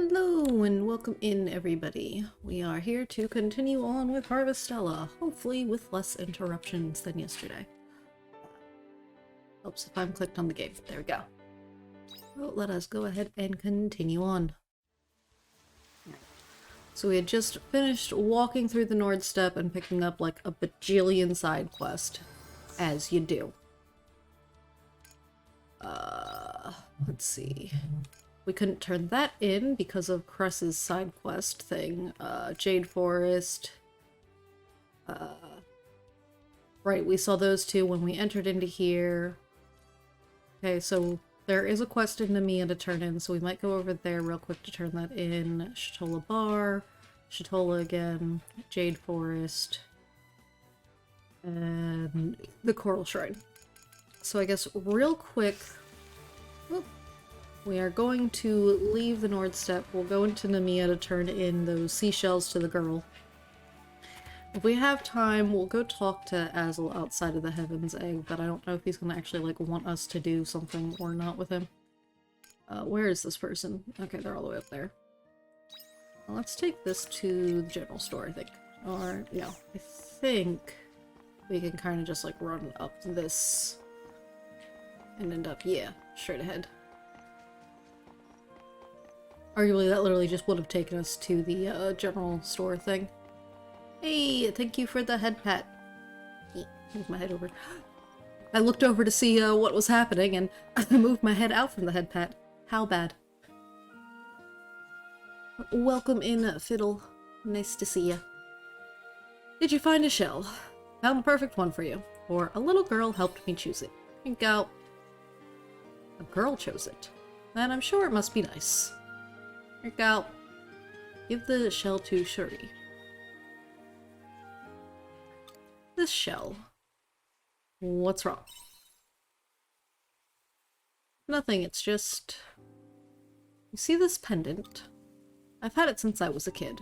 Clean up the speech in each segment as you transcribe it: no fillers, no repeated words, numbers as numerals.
Hello and welcome in, everybody. We are here to continue on with Harvestella, hopefully with less interruptions than yesterday. Helps if I'm clicked on the game. There we go. Well, let us go ahead and continue on. So we had just finished walking through the Nord Steppe and picking up like a bajillion side quest, as you do. Let's see. We couldn't turn that in because of Cress's side quest thing. Jade Forest. Right, we saw those two when we entered into here. Okay, so there is a quest in Nemea to turn in, so we might go over there real quick to turn that in. Shatola Bar, Shatola again, Jade Forest, and the Coral Shrine. So I guess real quick, whoop, we are going to leave the Nord Steppe. We'll go into Nemea to turn in those seashells to the girl. If we have time, we'll go talk to Azel outside of the Heaven's Egg, but I don't know if he's gonna actually, like, want us to do something or not with him. Where is this person? Okay, they're all the way up there. Well, let's take this to the general store, I think. Or, yeah, I think we can kind of just, like, run up this and end up, yeah, straight ahead. Arguably, that literally just would have taken us to the general store thing. Hey, thank you for the head pat. Move my head over. I looked over to see what was happening, and I moved my head out from the head pat. How bad? Welcome in, Fiddle. Nice to see you. Did you find a shell? Found the perfect one for you. Or a little girl helped me choose it. Here you go. A girl chose it. Then I'm sure it must be nice. Here you go. Give the shell to Shuri. This shell. What's wrong? Nothing, it's just... You see this pendant? I've had it since I was a kid.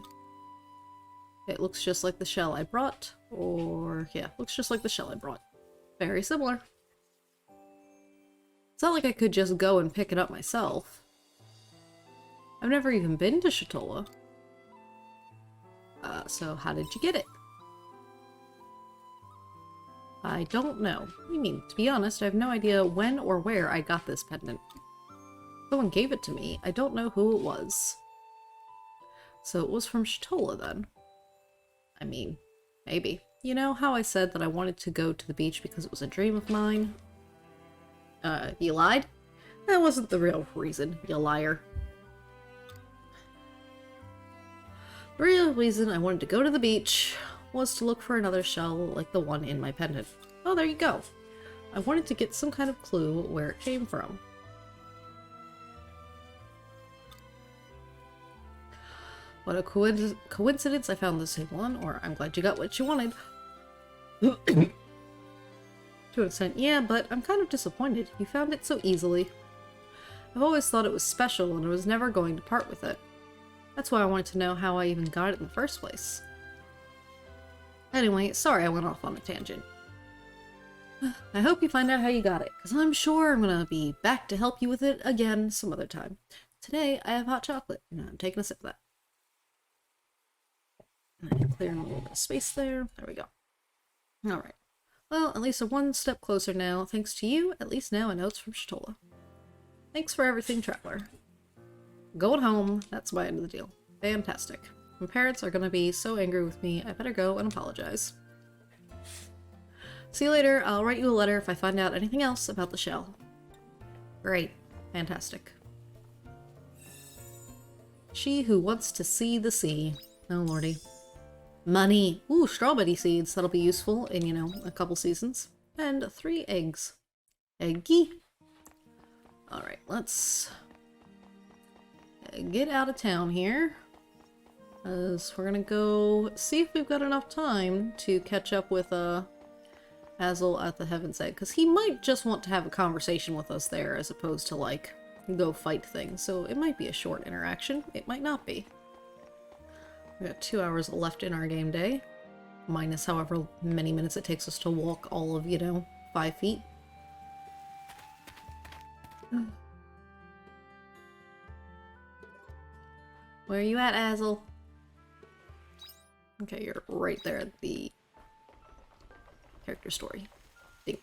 It looks just like the shell I brought, or... yeah, looks just like the shell I brought. Very similar. It's not like I could just go and pick it up myself. I've never even been to Shatola. So how did you get it? I don't know. What do you mean? To be honest, I have no idea when or where I got this pendant. Someone gave it to me. I don't know who it was. So it was from Shatola then. I mean, maybe. You know how I said that I wanted to go to the beach because it was a dream of mine? You lied? That wasn't the real reason, you liar. The real reason I wanted to go to the beach was to look for another shell like the one in my pendant. Oh, there you go. I wanted to get some kind of clue where it came from. What a coincidence I found the same one, or I'm glad you got what you wanted. To an extent, yeah, but I'm kind of disappointed. You found it so easily. I've always thought it was special and I was never going to part with it. That's why I wanted to know how I even got it in the first place. Anyway, sorry I went off on a tangent. I hope you find out how you got it, because I'm sure I'm gonna be back to help you with it again some other time. Today, I have hot chocolate, and I'm taking a sip of that. And clearing a little bit of space there. There we go. Alright. Well, at least I'm one step closer now. Thanks to you, at least now I know it's from Shatola. Thanks for everything, Traveler. Going home, that's my end of the deal. Fantastic. My parents are gonna be so angry with me, I better go and apologize. See you later, I'll write you a letter if I find out anything else about the shell. Great. Fantastic. She who wants to see the sea. Oh lordy. Money! Ooh, strawberry seeds, that'll be useful in, you know, a couple seasons. And 3 eggs. Eggy! Alright, let's get out of town here. We're gonna go see if we've got enough time to catch up with Azel at the Heaven's Egg, because he might just want to have a conversation with us there as opposed to, like, go fight things. So it might be a short interaction. It might not be. We got 2 hours left in our game day, minus however many minutes it takes us to walk all of, you know, 5 feet. Where are you at, Azel? Okay, you're right there at the character story. Think.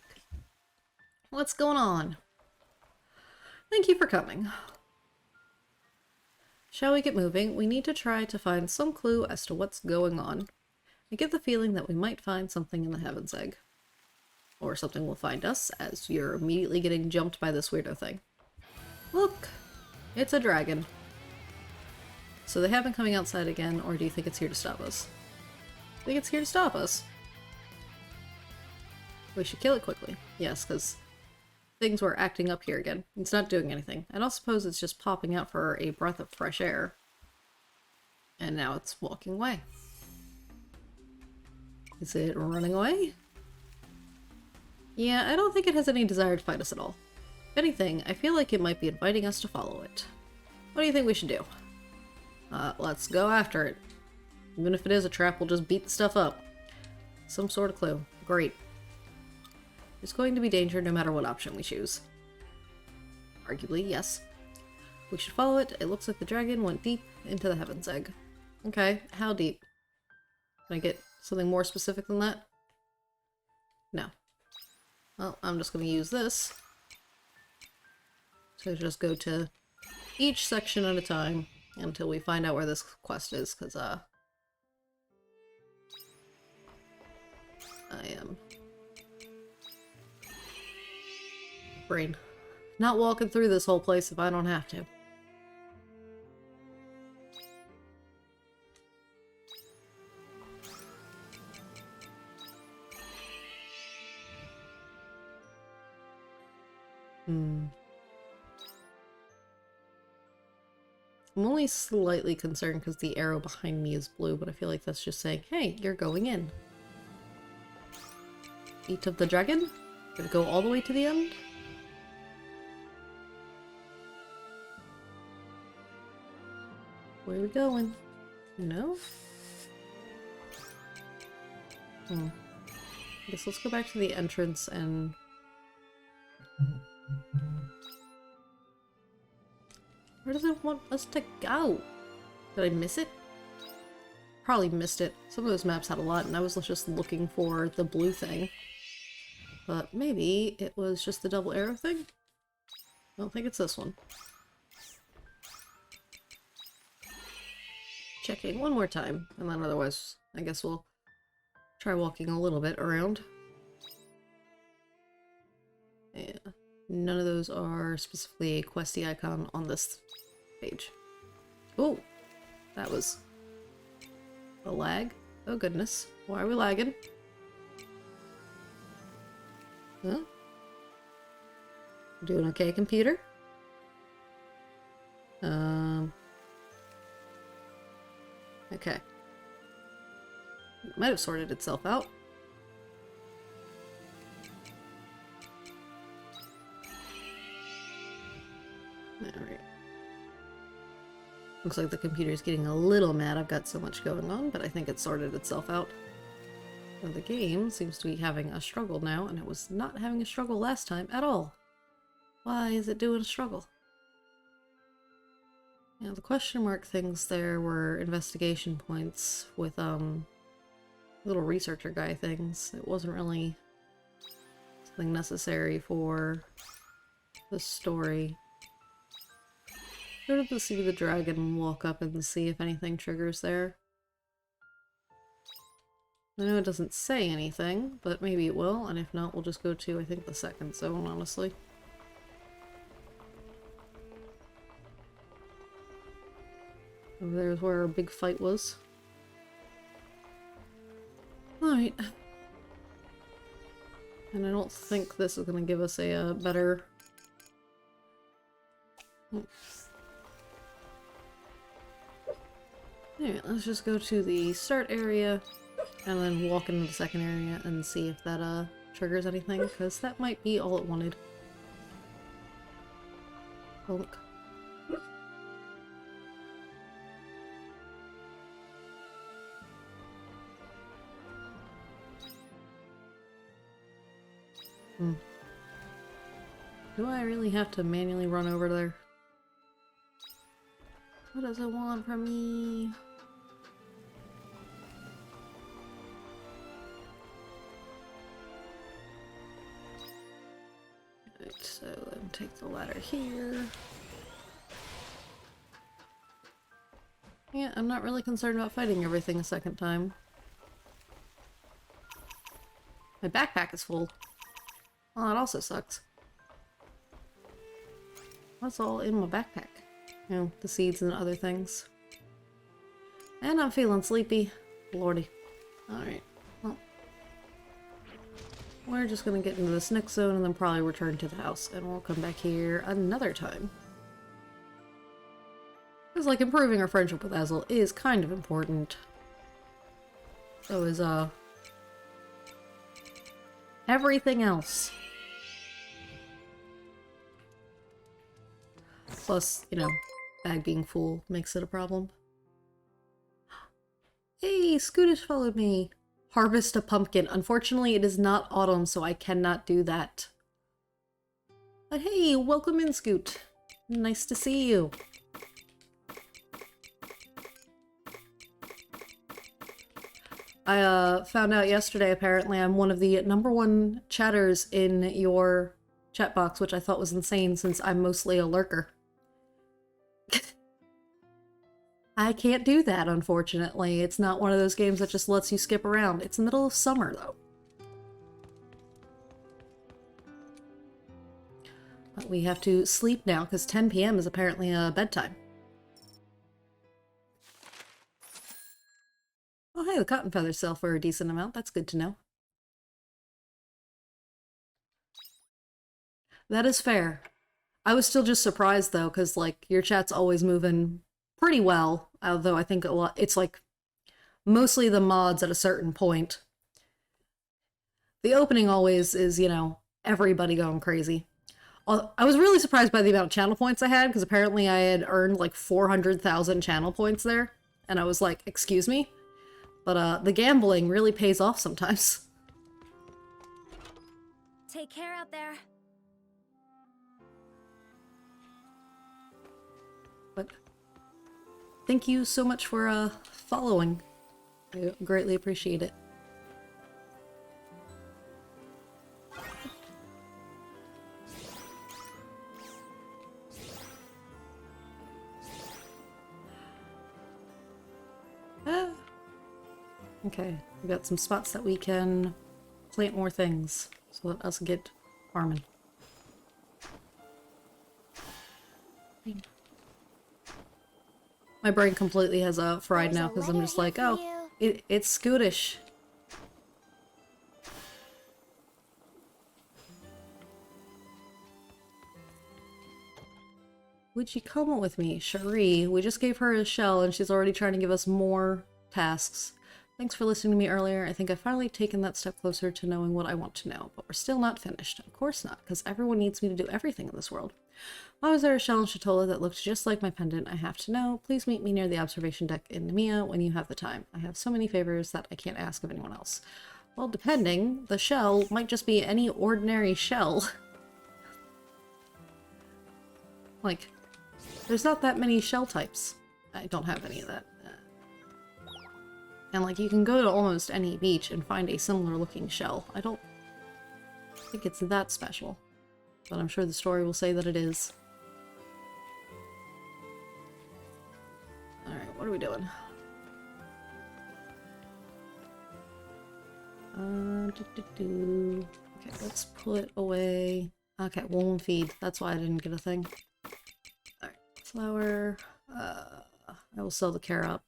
What's going on? Thank you for coming. Shall we get moving? We need to try to find some clue as to what's going on. I get the feeling that we might find something in the Heaven's Egg. Or something will find us, as you're immediately getting jumped by this weirdo thing. Look! It's a dragon. So they have been coming outside again, or do you think it's here to stop us? I think it's here to stop us. We should kill it quickly. Yes, because things were acting up here again. It's not doing anything. I don't suppose it's just popping out for a breath of fresh air. And now it's walking away. Is it running away? Yeah, I don't think it has any desire to fight us at all. If anything, I feel like it might be inviting us to follow it. What do you think we should do? Let's go after it. Even if it is a trap, we'll just beat the stuff up. Some sort of clue. Great. There's going to be danger no matter what option we choose. Arguably, yes. We should follow it. It looks like the dragon went deep into the Heaven's Egg. Okay, how deep? Can I get something more specific than that? No. Well, I'm just going to use this to just go to each section at a time until we find out where this quest is, because, I am... brain. Not walking through this whole place if I don't have to. I'm only slightly concerned because the arrow behind me is blue, but I feel like that's just saying, hey, you're going in. Eat of the dragon? Gonna go all the way to the end? Where are we going? No? I guess let's go back to the entrance and... Where does it want us to go? Did I miss it? Probably missed it. Some of those maps had a lot and I was just looking for the blue thing. But maybe it was just the double arrow thing? I don't think it's this one. Checking one more time, and then otherwise I guess we'll try walking a little bit around. Yeah. None of those are specifically a questy icon on this page. Oh, that was a lag. Oh goodness, why are we lagging? Huh? Doing okay, computer? Okay. It might have sorted itself out. Alright. Looks like the computer's getting a little mad I've got so much going on, but I think it sorted itself out. And the game seems to be having a struggle now, and it was not having a struggle last time at all. Why is it doing a struggle? Yeah, the question mark things there were investigation points with, little researcher guy things. It wasn't really something necessary for the story. Go to see the dragon and walk up and see if anything triggers there. I know it doesn't say anything, but maybe it will, and if not, we'll just go to, I think, the second zone, honestly. Over there's where our big fight was. Alright. And I don't think this is going to give us a better... Alright, let's just go to the start area and then walk into the second area and see if that triggers anything, because that might be all it wanted. Bonk. Do I really have to manually run over there? What does it want from me? Right, so then take the ladder here. Yeah, I'm not really concerned about fighting everything a second time. My backpack is full. Well, that also sucks. What's all in my backpack? You know, the seeds and other things. And I'm feeling sleepy. Lordy. Alright. Well, we're just gonna get into this next zone and then probably return to the house. And we'll come back here another time. Because, like, improving our friendship with Azel is kind of important. So is, everything else. Plus, you know, bag being full makes it a problem. Hey, Scootish followed me. Harvest a pumpkin. Unfortunately, it is not autumn, so I cannot do that. But hey, welcome in, Scoot. Nice to see you. I found out yesterday, apparently, I'm one of the #1 chatters in your chat box, which I thought was insane since I'm mostly a lurker. I can't do that, unfortunately. It's not one of those games that just lets you skip around. It's the middle of summer, though. But we have to sleep now, because 10 p.m. is apparently bedtime. Oh, hey, the cotton feathers sell for a decent amount. That's good to know. That is fair. I was still just surprised, though, because, like, your chat's always moving pretty well, although I think a lot, it's, like, mostly the mods at a certain point. The opening always is, you know, everybody going crazy. I was really surprised by the amount of channel points I had, because apparently I had earned, like, 400,000 channel points there, and I was like, excuse me? But, the gambling really pays off sometimes. Take care out there. But thank you so much for, following. I greatly appreciate it. Ah. Okay, we got some spots that we can plant more things, so let us get farming. My brain completely has fried now because I'm just like, oh, it's Scootish. Would she come with me? Cherie, we just gave her a shell and she's already trying to give us more tasks. Thanks for listening to me earlier. I think I've finally taken that step closer to knowing what I want to know, but we're still not finished. Of course not, because everyone needs me to do everything in this world. Why was there a shell in Shatola that looked just like my pendant? I have to know. Please meet me near the observation deck in Nemea when you have the time. I have so many favors that I can't ask of anyone else. Well, depending, the shell might just be any ordinary shell. Like, there's not that many shell types. I don't have any of that. And, like, you can go to almost any beach and find a similar looking shell. I don't think it's that special. But I'm sure the story will say that it is. Alright, what are we doing? Okay, let's put away... Okay, won't feed. That's why I didn't get a thing. Alright, flour. I will sell the carrot.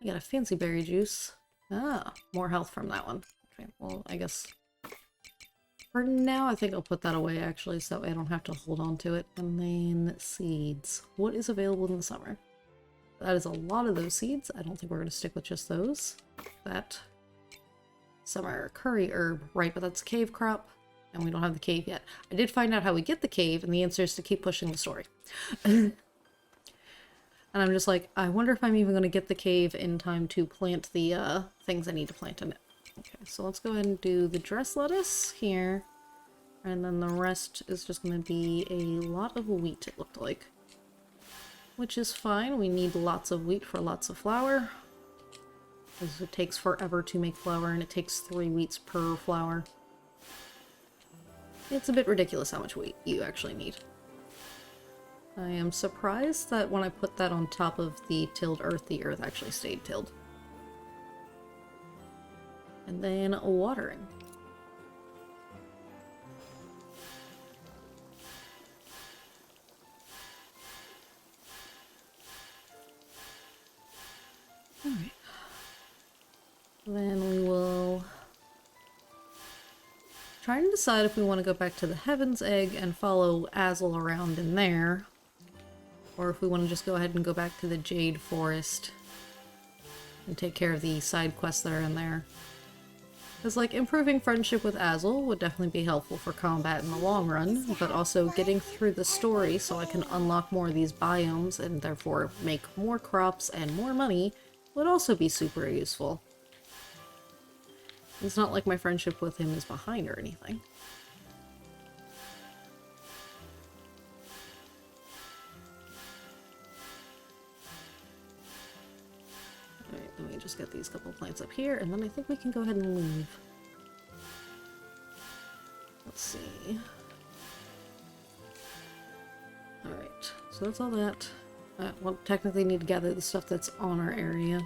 I got a fancy berry juice. Ah, more health from that one. Okay, well, I guess... For now, I think I'll put that away, actually, so I don't have to hold on to it. And then seeds. What is available in the summer? That is a lot of those seeds. I don't think we're going to stick with just those. That summer curry herb, right, but that's a cave crop, and we don't have the cave yet. I did find out how we get the cave, and the answer is to keep pushing the story. And I'm just like, I wonder if I'm even going to get the cave in time to plant the things I need to plant in it. Okay, so let's go ahead and do the dress lettuce here. And then the rest is just going to be a lot of wheat, it looked like. which is fine. We need lots of wheat for lots of flour. Because it takes forever to make flour, and it takes 3 wheats per flour. It's a bit ridiculous how much wheat you actually need. I am surprised that when I put that on top of the tilled earth, the earth actually stayed tilled. And then watering. Alright. Then we will try and decide if we want to go back to the Heaven's Egg and follow Azel around in there, or if we want to just go ahead and go back to the Jade Forest and take care of the side quests that are in there. Because, like, improving friendship with Azel would definitely be helpful for combat in the long run, but also getting through the story so I can unlock more of these biomes and therefore make more crops and more money would also be super useful. It's not like my friendship with him is behind or anything. Alright, let me just get these couple plants up here, and then I think we can go ahead and leave. Let's see. Alright, so that's all that. We'll technically need to gather the stuff that's on our area.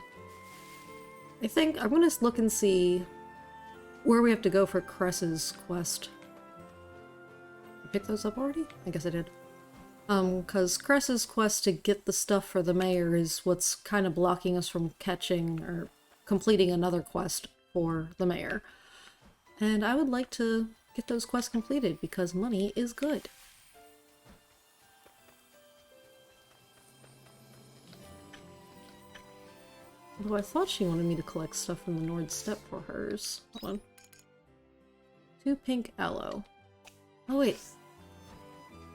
I think I'm gonna look and see where we have to go for Cress's quest. I picked those up already? I guess I did. Because Cress's quest to get the stuff for the mayor is what's kind of blocking us from catching or completing another quest for the mayor. And I would like to get those quests completed because money is good. Although I thought she wanted me to collect stuff from the Nord Steppe for hers. Hold on. 2 pink aloe. Oh wait.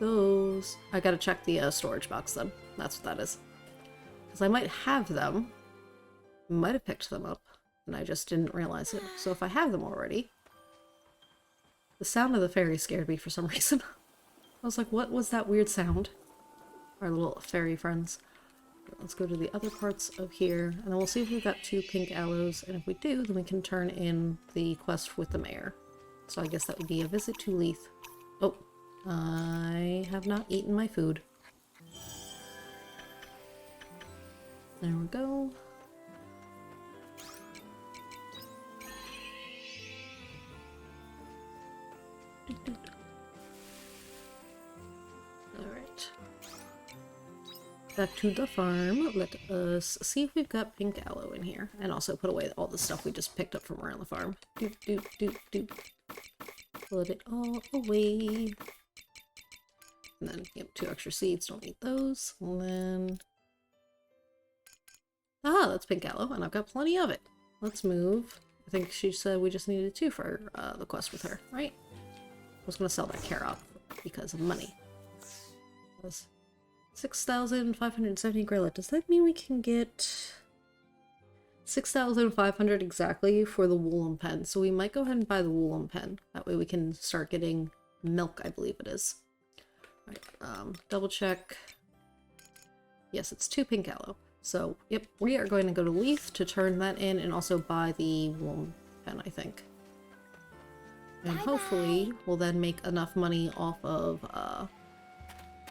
Those... I gotta check the storage box then. That's what that is. Because I might have them. Might have picked them up. And I just didn't realize it. So if I have them already... The sound of the fairy scared me for some reason. I was like, what was that weird sound? Our little fairy friends. Let's go to the other parts of here, and then we'll see if we've got 2 pink aloes, and if we do, then we can turn in the quest with the mayor. So I guess that would be a visit to Leith. Oh, I have not eaten my food. There we go. Alright. Back to the farm. Let us see if we've got pink aloe in here. And also put away all the stuff we just picked up from around the farm. Doop, doop, doop, doop. Put it all away. And then, yep, 2 extra seeds. Don't need those. And then... Ah, that's pink aloe, and I've got plenty of it. Let's move. I think she said we just needed 2 for the quest with her, right? I was going to sell that carrot because of money. 6,570 Grilla. Does that mean we can get 6,500 exactly for the Woolum pen? So we might go ahead and buy the Woolum pen. That way we can start getting milk, I believe it is. Right, double check. Yes, it's 2 pink aloe. So, yep, we are going to go to Leith to turn that in and also buy the Woolum pen, I think. And hopefully we'll then make enough money off of,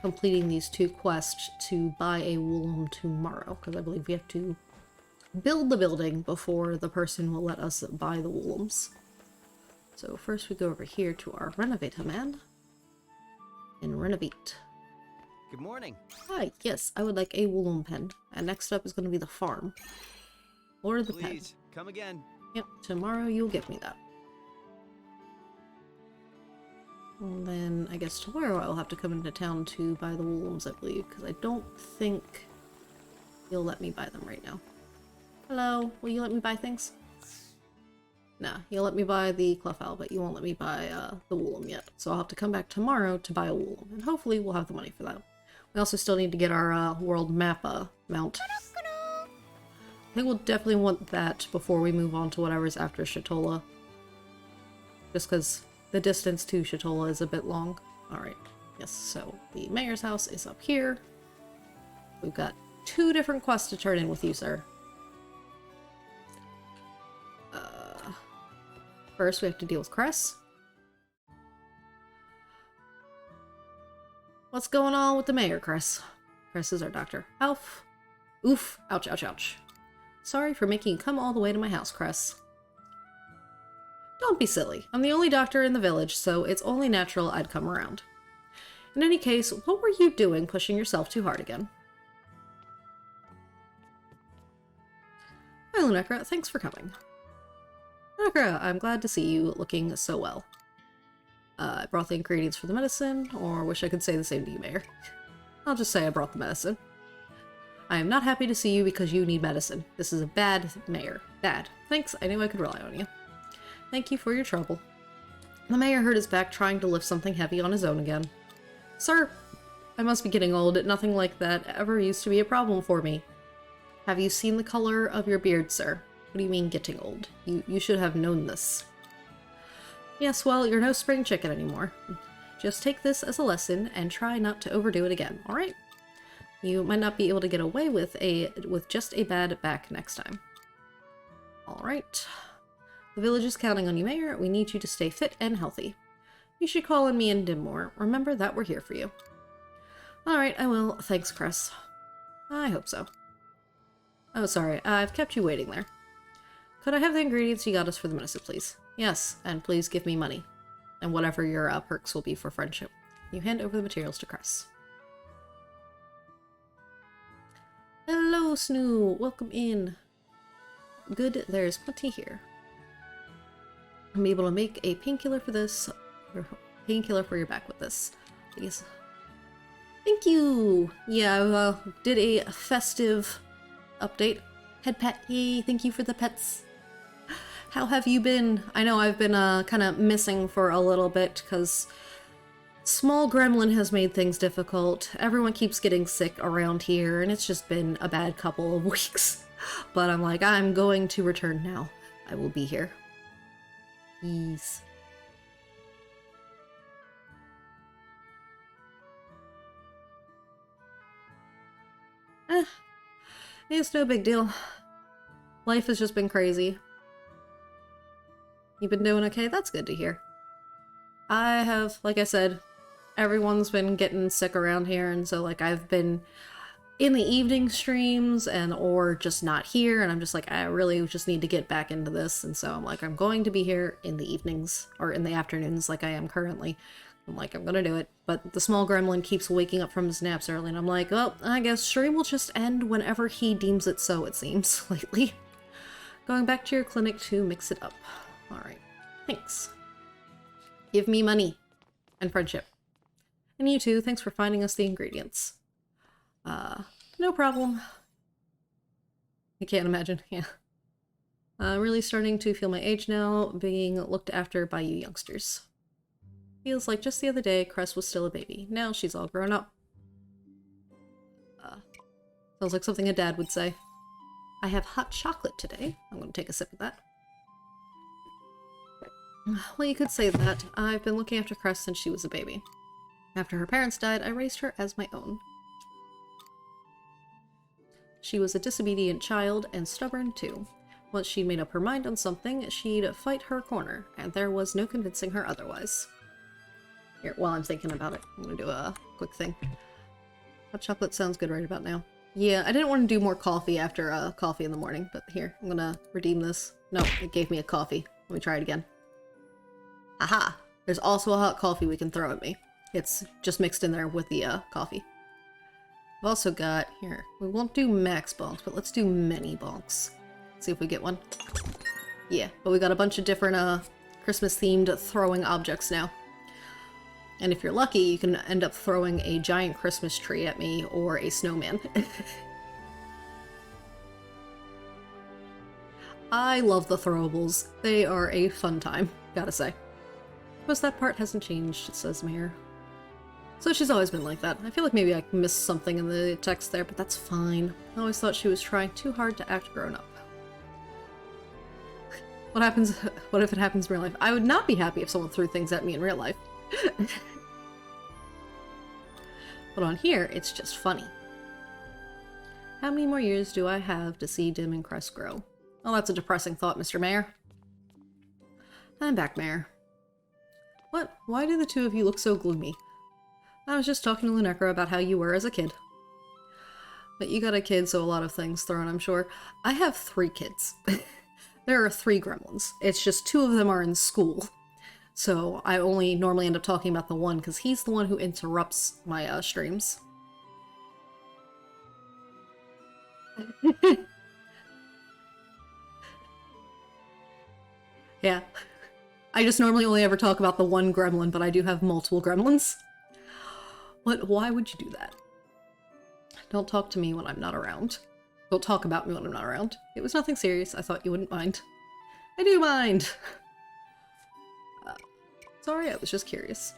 completing these 2 quests to buy a Woolum tomorrow, because I believe we have to build the building before the person will let us buy the Woolums. So first we go over here to our renovator man and renovate. Good morning. Hi, yes, I would like a Woolum pen. And next up is going to be the farm. Or the pen. Please, come again. Yep, tomorrow you'll give me that. And then I guess tomorrow I'll have to come into town to buy the Woolums, I believe, because I don't think you'll let me buy them right now. Hello, will you let me buy things? Nah, you'll let me buy the Clefal, but you won't let me buy the Woolum yet. So I'll have to come back tomorrow to buy a Woolum, and hopefully we'll have the money for that. We also still need to get our world map mount. I think we'll definitely want that before we move on to whatever's after Shatola. Just because the distance to Shatola is a bit long. Alright, yes, so the mayor's house is up here. We've got 2 different quests to turn in with you, sir. First, we have to deal with Cress. What's going on with the mayor, Cress? Cress is our doctor. Alf. Oof. Ouch, ouch, ouch. Sorry for making you come all the way to my house, Cress. Don't be silly. I'm the only doctor in the village, so it's only natural I'd come around. In any case, what were you doing pushing yourself too hard again? Hi, Lunekra. Thanks for coming. Lunekra, I'm glad to see you looking so well. I brought the ingredients for the medicine, or wish I could say the same to you, Mayor. I'll just say I brought the medicine. I am not happy to see you because you need medicine. This is a bad mayor. Bad. Thanks, I knew I could rely on you. Thank you for your trouble. The mayor hurt his back trying to lift something heavy on his own again. Sir, I must be getting old. Nothing like that ever used to be a problem for me. Have you seen the color of your beard, sir? What do you mean getting old? You should have known this. Yes, well, you're no spring chicken anymore. Just take this as a lesson and try not to overdo it again, alright? You might not be able to get away with just a bad back next time. Alright. The village is counting on you, Mayor. We need you to stay fit and healthy. You should call on me and Dim more. Remember that we're here for you. Alright, I will. Thanks, Cress. I hope so. Oh, sorry. I've kept you waiting there. Could I have the ingredients you got us for the medicine, please? Yes, and please give me money. And whatever your perks will be for friendship. You hand over the materials to Cress. Hello, Snoo. Welcome in. Good, there's plenty here. I'm able to make a painkiller for this. Or painkiller for your back with this. Please. Thank you! Yeah, I did a festive update. Head pet, yay, thank you for the pets. How have you been? I know I've been kind of missing for a little bit because small gremlin has made things difficult. Everyone keeps getting sick around here and it's just been a bad couple of weeks. But I'm like, I'm going to return now. I will be here. Yes. It's no big deal. Life has just been crazy. You've been doing okay? That's good to hear. I have, like I said, everyone's been getting sick around here, and so like I've been in the evening streams and or just not here, and I'm just like, I really just need to get back into this, and so I'm like, I'm going to be here in the evenings or in the afternoons like I am currently. I'm like, I'm gonna do it, but the small gremlin keeps waking up from his naps early, and I'm like, well, I guess stream will just end whenever he deems it so, it seems, lately. Going back to your clinic to mix it up. Alright, thanks. Give me money. And friendship. And you too, thanks for finding us the ingredients. No problem. I can't imagine, yeah. Really starting to feel my age now, being looked after by you youngsters. Feels like just the other day, Cress was still a baby. Now she's all grown up. Sounds like something a dad would say. I have hot chocolate today. I'm going to take a sip of that. Well, you could say that. I've been looking after Cress since she was a baby. After her parents died, I raised her as my own. She was a disobedient child and stubborn too. Once she'd made up her mind on something, she'd fight her corner, and there was no convincing her otherwise. Here, while I'm thinking about it, I'm gonna do a quick thing. Hot chocolate sounds good right about now. Yeah, I didn't want to do more coffee after coffee in the morning, but here, I'm gonna redeem this. No, it gave me a coffee. Let me try it again. Aha! There's also a hot coffee we can throw at me. It's just mixed in there with the coffee. I've also got, here, we won't do max bonks, but let's do many bonks. See if we get one. Yeah, but we got a bunch of different Christmas-themed throwing objects now. And if you're lucky, you can end up throwing a giant Christmas tree at me or a snowman. I love the throwables. They are a fun time, gotta say. Suppose that part hasn't changed, says Mayor. So she's always been like that. I feel like maybe I missed something in the text there, but that's fine. I always thought she was trying too hard to act grown up. What if it happens in real life? I would not be happy if someone threw things at me in real life. But on here, it's just funny. How many more years do I have to see Dim and Crest grow? Oh, that's a depressing thought, Mr. Mayor. I'm back, Mayor. What? Why do the two of you look so gloomy? I was just talking to Lunecra about how you were as a kid. But you got a kid, so a lot of things thrown, I'm sure. I have 3 kids. There are 3 gremlins. It's just 2 of them are in school. So I only normally end up talking about the one because he's the one who interrupts my streams. Yeah. I just normally only ever talk about the one gremlin, but I do have multiple gremlins. What? Why would you do that? Don't talk to me when I'm not around. Don't talk about me when I'm not around. It was nothing serious. I thought you wouldn't mind. I do mind! Sorry, I was just curious.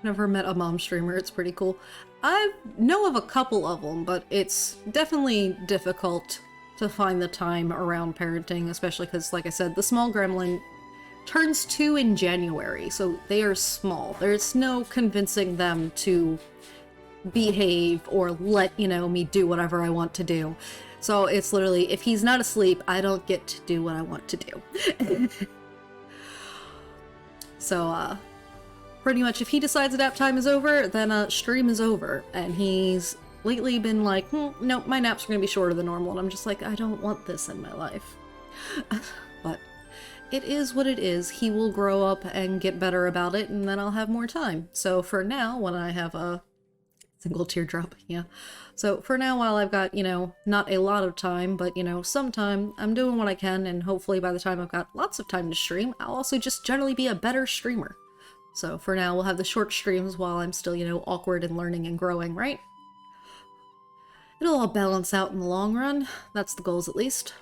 Never met a mom streamer. It's pretty cool. I know of a couple of them, but it's definitely difficult to find the time around parenting, especially because, like I said, the small gremlin turns 2 in January, so they are small. There's no convincing them to behave or let, you know, me do whatever I want to do. So it's literally, if he's not asleep, I don't get to do what I want to do. So, pretty much if he decides nap time is over, then stream is over. And he's lately been like, nope, my naps are gonna be shorter than normal. And I'm just like, I don't want this in my life. But it is what it is. He will grow up and get better about it, and then I'll have more time. So for now, when I have a single teardrop, yeah. So for now, while I've got, you know, not a lot of time, but, you know, some time, I'm doing what I can, and hopefully by the time I've got lots of time to stream, I'll also just generally be a better streamer. So for now, we'll have the short streams while I'm still, you know, awkward and learning and growing, right? It'll all balance out in the long run. That's the goals, at least.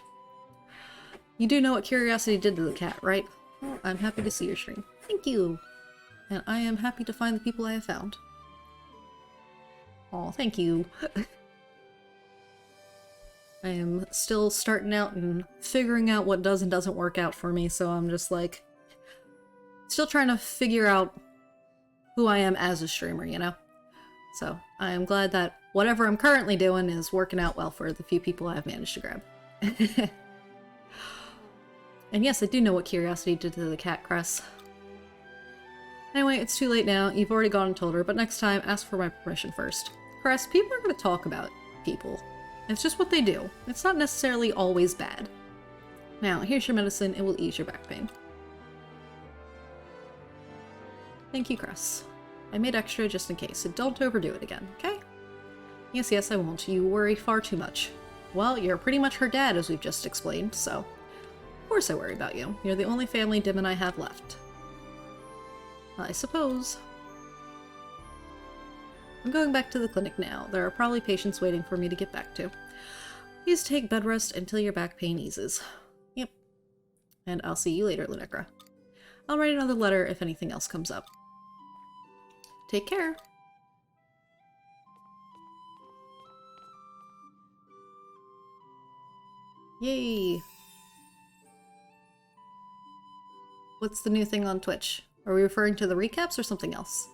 You do know what curiosity did to the cat, right? Well, I'm happy to see your stream. Thank you! And I am happy to find the people I have found. Aw, thank you. I am still starting out and figuring out what does and doesn't work out for me, so I'm just like, still trying to figure out who I am as a streamer, you know? So I am glad that whatever I'm currently doing is working out well for the few people I've managed to grab. And yes, I do know what curiosity did to the cat, Cress. Anyway, it's too late now. You've already gone and told her, but next time, ask for my permission first. Cress, people are going to talk about people. It's just what they do. It's not necessarily always bad. Now, here's your medicine. It will ease your back pain. Thank you, Cress. I made extra just in case, so don't overdo it again, okay? Yes, yes, I won't. You worry far too much. Well, you're pretty much her dad, as we've just explained, so... Of course I worry about you. You're the only family Dim and I have left. I suppose. I'm going back to the clinic now. There are probably patients waiting for me to get back to. Please take bed rest until your back pain eases. Yep. And I'll see you later, Lunecra. I'll write another letter if anything else comes up. Take care. Yay! What's the new thing on Twitch? Are we referring to the recaps or something else?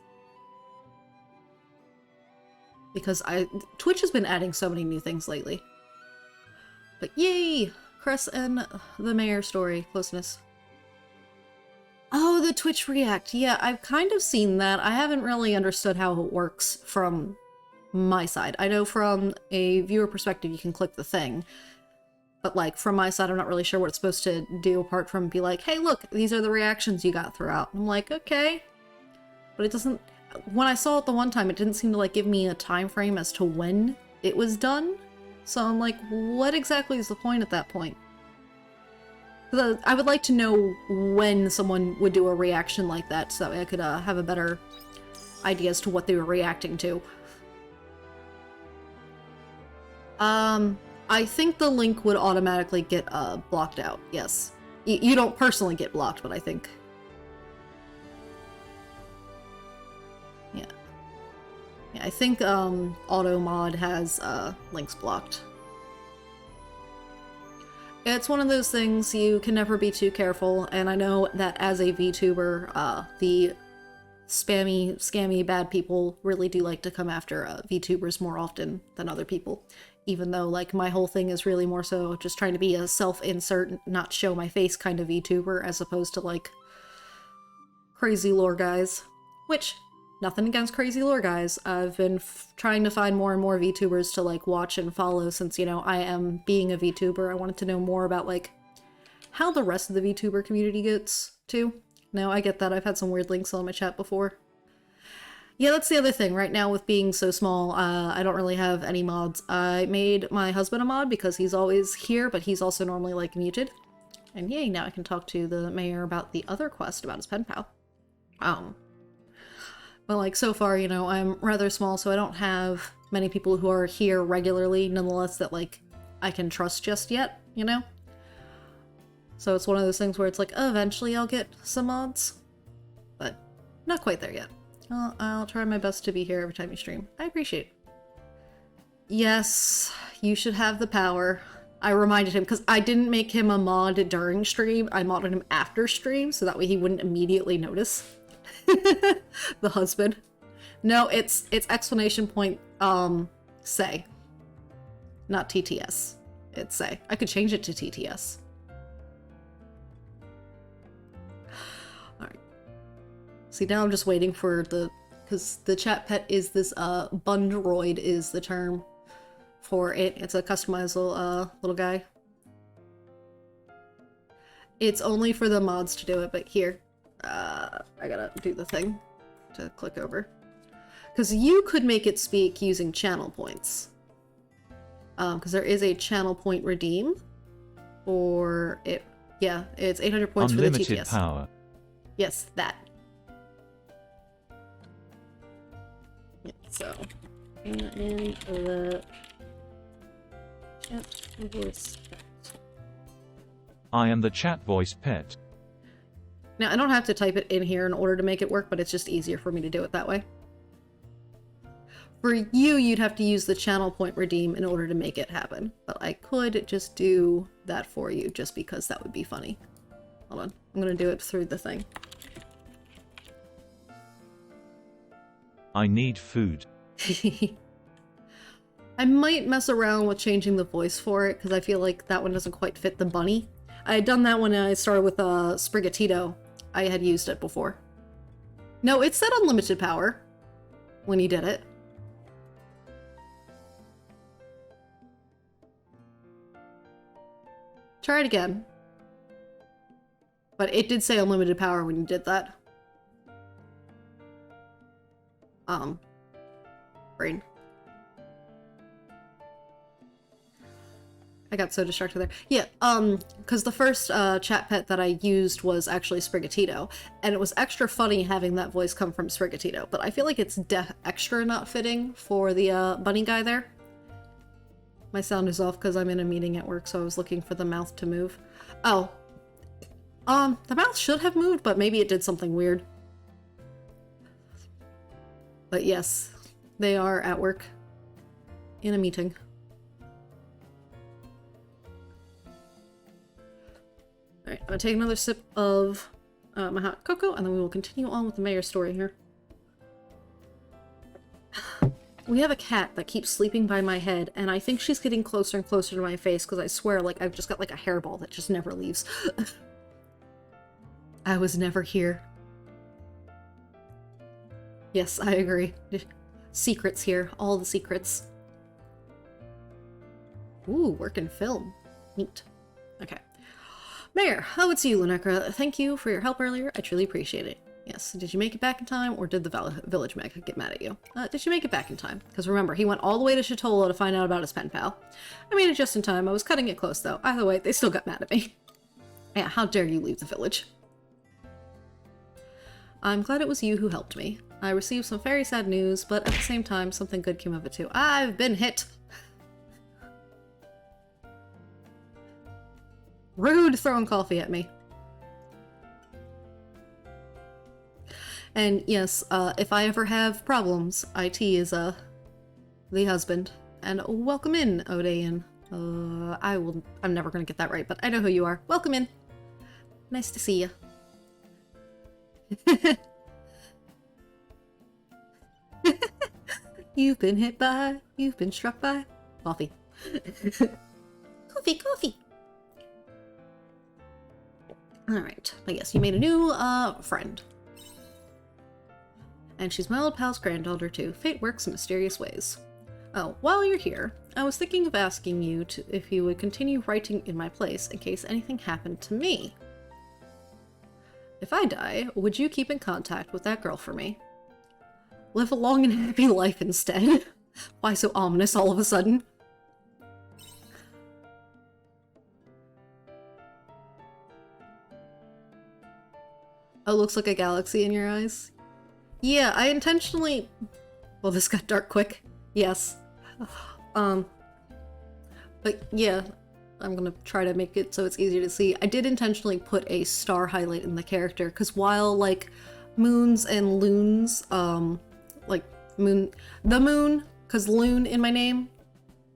Because Twitch has been adding so many new things lately. But yay! Cress and the mayor story. Closeness. Oh, the Twitch React. Yeah, I've kind of seen that. I haven't really understood how it works from my side. I know from a viewer perspective you can click the thing. But, like, from my side, I'm not really sure what it's supposed to do apart from be like, hey, look, these are the reactions you got throughout. I'm like, okay. But it doesn't... When I saw it the one time, it didn't seem to, like, give me a time frame as to when it was done. So I'm like, what exactly is the point at that point? Because I would like to know when someone would do a reaction like that, so that way I could have a better idea as to what they were reacting to. I think the link would automatically get blocked out, yes. You don't personally get blocked, but I think... Yeah. Yeah, I think AutoMod has links blocked. It's one of those things you can never be too careful, and I know that as a VTuber, the spammy, scammy, bad people really do like to come after VTubers more often than other people. even though, like, my whole thing is really more so just trying to be a self-insert, not show my face kind of VTuber, as opposed to, like, crazy lore guys. Which, nothing against crazy lore guys. I've been trying to find more and more VTubers to, like, watch and follow since, you know, I am being a VTuber. I wanted to know more about, like, how the rest of the VTuber community gets, too. Now, I get that. I've had some weird links on my chat before. Yeah, that's the other thing. Right now, with being so small, I don't really have any mods. I made my husband a mod because he's always here, but he's also normally, like, muted. And yay, now I can talk to the mayor about the other quest about his pen pal. But, like, so far, you know, I'm rather small, so I don't have many people who are here regularly, nonetheless, that, like, I can trust just yet, you know? So it's one of those things where it's like, oh, eventually I'll get some mods. But not quite there yet. Well, I'll try my best to be here every time you stream. I appreciate it. Yes, you should have the power. I reminded him, because I didn't make him a mod during stream. I modded him after stream, so that way he wouldn't immediately notice. The husband. No, it's exclamation point, say. Not TTS. It's say. I could change it to TTS. Alright. See, now I'm just waiting for the... because the chat pet is this, Bundroid is the term for it. It's a customizable, little guy. It's only for the mods to do it, but here. I gotta do the thing to click over. Because you could make it speak using channel points. Because there is a channel point redeem. Or it... yeah, it's 800 points Unlimited for the TTS. Power. Yes, that. Yeah, so... and the... chat voice pet. I am the chat voice pet. Now, I don't have to type it in here in order to make it work, but it's just easier for me to do it that way. For you, you'd have to use the channel point redeem in order to make it happen. But I could just do that for you, just because that would be funny. Hold on. I'm gonna do it through the thing. I need food. I might mess around with changing the voice for it, because I feel like that one doesn't quite fit the bunny. I had done that when I started with Sprigatito. I had used it before. No, it said unlimited power when you did it. Try it again. But it did say unlimited power when you did that. Brain. I got so distracted there. Yeah, because the first chat pet that I used was actually Sprigatito, and it was extra funny having that voice come from Sprigatito, but I feel like it's extra not fitting for the bunny guy there. My sound is off because I'm in a meeting at work, so I was looking for the mouth to move. Oh. The mouth should have moved, but maybe it did something weird. But yes, they are at work. In a meeting. Alright, I'm gonna take another sip of my hot cocoa, and then we will continue on with the mayor's story here. We have a cat that keeps sleeping by my head, and I think she's getting closer and closer to my face, because I swear, like, I've just got, like, a hairball that just never leaves. I was never here. Yes, I agree. Secrets here. All the secrets. Ooh, work in film. Neat. Okay. Mayor, oh, it's you, Lunecra. Thank you for your help earlier. I truly appreciate it. Yes, did you make it back in time, or did the village mech get mad at you? Did you make it back in time? Because remember, he went all the way to Chitola to find out about his pen pal. I made it just in time. I was cutting it close, though. Either way, they still got mad at me. Yeah, how dare you leave the village? I'm glad it was you who helped me. I received some very sad news, but at the same time, something good came of it too. I've been hit! Rude, throwing coffee at me. And yes, if I ever have problems, IT is, the husband. And welcome in, Odean. I'm never gonna get that right, but I know who you are. Welcome in. Nice to see you. You've been hit by, you've been struck by coffee. Coffee, coffee! Alright, I guess you made a new, friend. And she's my old pal's granddaughter, too. Fate works in mysterious ways. Oh, while you're here, I was thinking of asking you if you would continue writing in my place in case anything happened to me. If I die, would you keep in contact with that girl for me? Live a long and happy life instead. Why so ominous all of a sudden? Oh, looks like a galaxy in your eyes? Yeah, I intentionally... Well, this got dark quick. Yes. But yeah, I'm gonna try to make it so it's easier to see. I did intentionally put a star highlight in the character, because while, like, moons and loons, like, the moon, because loon in my name,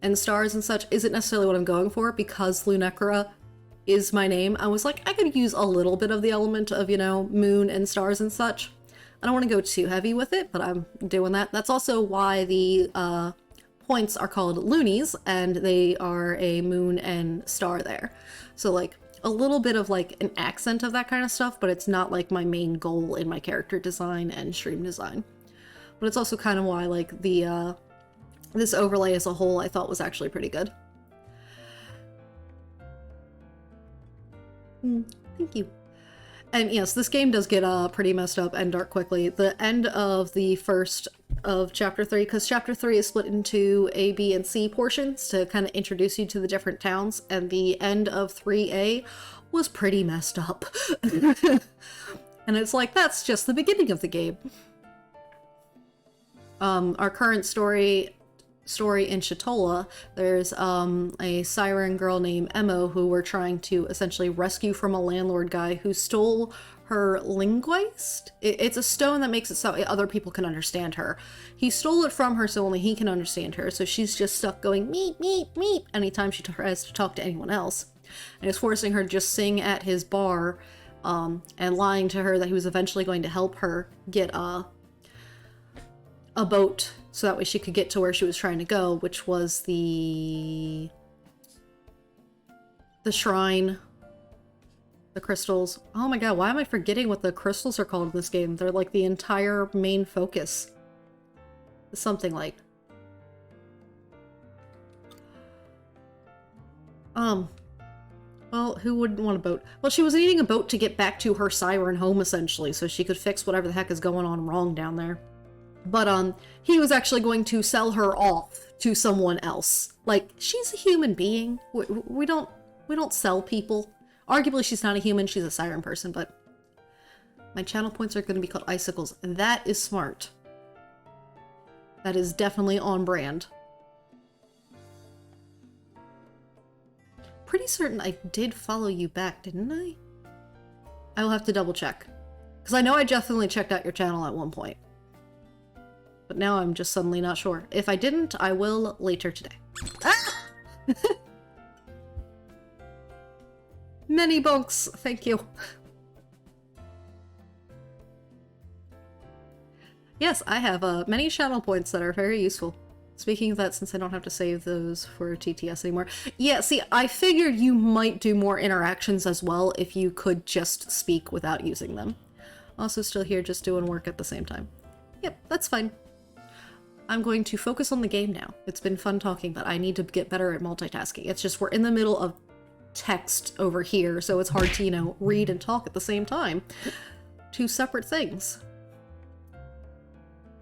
and stars and such isn't necessarily what I'm going for, because Lunecra is my name, I was like, I could use a little bit of the element of, you know, moon and stars and such. I don't want to go too heavy with it, but I'm doing that. That's also why the points are called loonies, and they are a moon and star there. So, like, a little bit of, like, an accent of that kind of stuff, but it's not, like, my main goal in my character design and stream design. But it's also kind of why, like, the, this overlay as a whole I thought was actually pretty good. Thank you. And yes, this game does get pretty messed up and dark quickly. The end of the first of Chapter 3, because Chapter 3 is split into A, B, and C portions to kind of introduce you to the different towns, and the end of 3A was pretty messed up. And it's like, that's just the beginning of the game. Our current story in Shatola, there's a siren girl named Emo who we're trying to essentially rescue from a landlord guy who stole her linguist. It's a stone that makes it so other people can understand her. He stole it from her so only he can understand her, so she's just stuck going meep, meep, meep anytime she tries to talk to anyone else. And it's forcing her to just sing at his bar, and lying to her that he was eventually going to help her get a boat so that way she could get to where she was trying to go, which was the shrine, the crystals. Oh my god, why am I forgetting what the crystals are called in this game? They're like the entire main focus. Something like... Well, who wouldn't want a boat? Well, she was needing a boat to get back to her siren home, essentially, so she could fix whatever the heck is going on wrong down there. But, he was actually going to sell her off to someone else. Like, she's a human being. We don't sell people. Arguably, she's not a human, she's a siren person, but... My channel points are going to be called icicles. That is smart. That is definitely on brand. Pretty certain I did follow you back, didn't I? I will have to double check. Because I know I definitely checked out your channel at one point. But now I'm just suddenly not sure. If I didn't, I will later today. Ah! Many bunks, thank you. Yes, I have many channel points that are very useful. Speaking of that, since I don't have to save those for TTS anymore. Yeah, see, I figured you might do more interactions as well if you could just speak without using them. Also still here just doing work at the same time. Yep, that's fine. I'm going to focus on the game now. It's been fun talking, but I need to get better at multitasking. It's just we're in the middle of text over here, so it's hard to, you know, read and talk at the same time. Two separate things.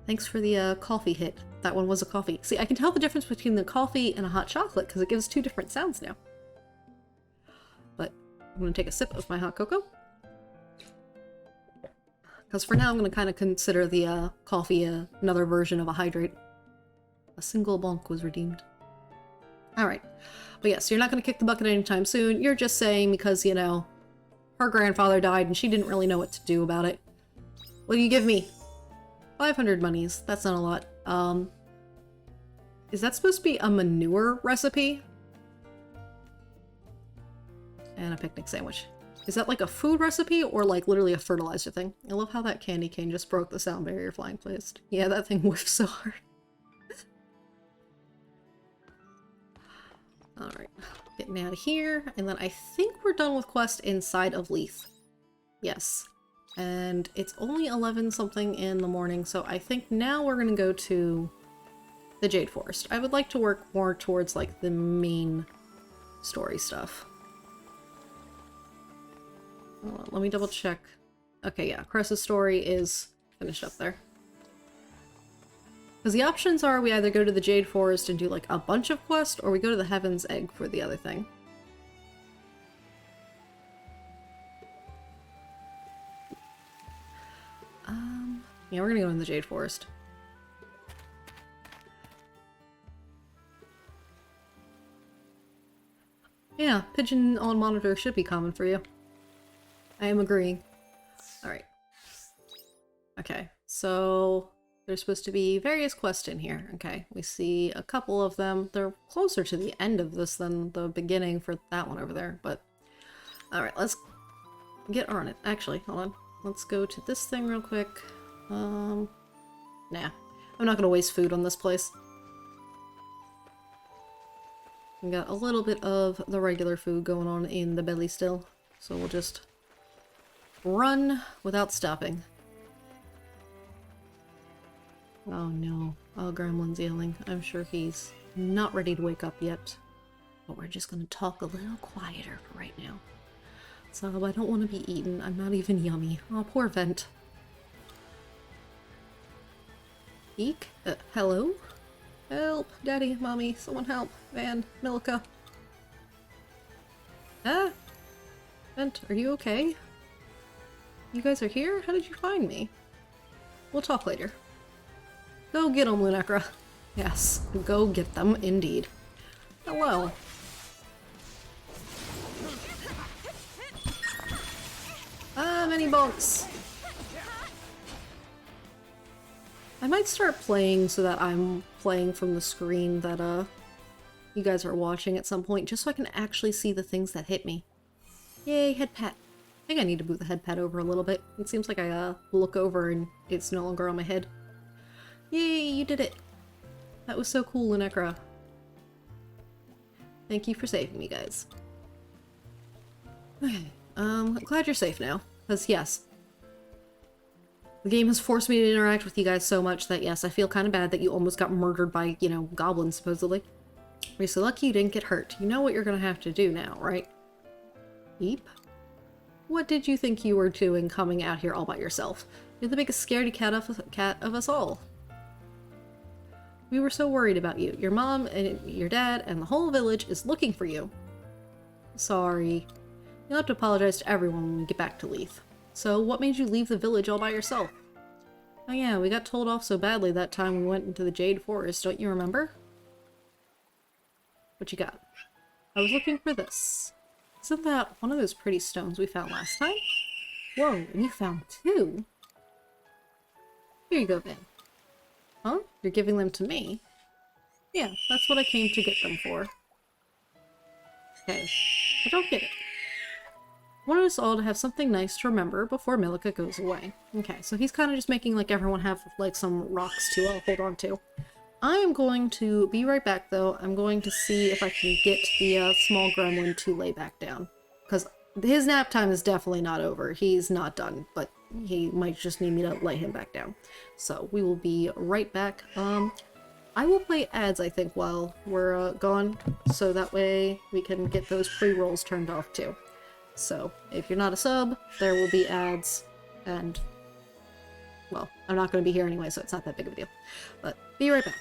Thanks for the coffee hit. That one was a coffee. See, I can tell the difference between the coffee and a hot chocolate because it gives two different sounds now. But I'm going to take a sip of my hot cocoa. Because for now I'm going to kind of consider the coffee another version of a hydrate. A single bonk was redeemed. Alright. But yes, you're not going to kick the bucket anytime soon. You're just saying because, you know, her grandfather died and she didn't really know what to do about it. What do you give me? 500 monies. That's not a lot. Is that supposed to be a manure recipe? And a picnic sandwich. Is that like a food recipe or like literally a fertilizer thing? I love how that candy cane just broke the sound barrier flying placed. Yeah, that thing whiffs so hard. Alright, getting out of here, and then I think we're done with quest inside of Leith. Yes. And it's only 11 something in the morning, so I think now we're gonna go to the Jade Forest. I would like to work more towards, like, the main story stuff. Hold on, let me double check. Okay, yeah, Cress's story is finished up there. Because the options are we either go to the Jade Forest and do, like, a bunch of quests, or we go to the Heaven's Egg for the other thing. Yeah, we're gonna go in the Jade Forest. Yeah, pigeon on monitor should be common for you. I am agreeing. Alright. Okay, so there's supposed to be various quests in here. Okay, we see a couple of them. They're closer to the end of this than the beginning for that one over there, but... Alright, let's get on it. Actually, hold on. Let's go to this thing real quick. Nah. I'm not gonna waste food on this place. We got a little bit of the regular food going on in the belly still, so we'll just run without stopping. Oh no. Oh, Gremlin's yelling. I'm sure he's not ready to wake up yet. But we're just gonna talk a little quieter for right now. So I don't want to be eaten. I'm not even yummy. Oh, poor Vent. Eek? Hello? Help! Daddy, Mommy, someone help! Van, Milka. Ah? Vent, are you okay? You guys are here? How did you find me? We'll talk later. Go get them, Lunacra. Yes, go get them, indeed. Hello. Ah, many bonks. I might start playing so that I'm playing from the screen that, you guys are watching at some point, just so I can actually see the things that hit me. Yay, head pat. I think I need to move the head pad over a little bit. It seems like I, look over and it's no longer on my head. Yay, you did it! That was so cool, Lunacra. Thank you for saving me, guys. Okay, I'm glad you're safe now. Because, yes, the game has forced me to interact with you guys so much that, yes, I feel kind of bad that you almost got murdered by, you know, goblins, supposedly. You're so lucky you didn't get hurt. You know what you're gonna have to do now, right? Beep. What did you think you were doing coming out here all by yourself? You're the biggest scaredy cat of us all. We were so worried about you. Your mom and your dad and the whole village is looking for you. Sorry. You'll have to apologize to everyone when we get back to Leith. So, what made you leave the village all by yourself? Oh yeah, we got told off so badly that time we went into the Jade Forest, don't you remember? What you got? I was looking for this. Isn't that one of those pretty stones we found last time? Whoa, and you found two? Here you go, then. Huh? You're giving them to me? Yeah, that's what I came to get them for. Okay, I don't get it. I wanted us all to have something nice to remember before Milka goes away. Okay, so he's kind of just making like everyone have like some rocks to hold on to. I am going to be right back though. I'm going to see if I can get the small gremlin to lay back down. Because his nap time is definitely not over. He's not done, but he might just need me to lay him back down. So we will be right back. I will play ads, I think, while we're gone. So that way we can get those pre-rolls turned off too. So, if you're not a sub, there will be ads, and, well, I'm not going to be here anyway, so it's not that big of a deal. But, be right back.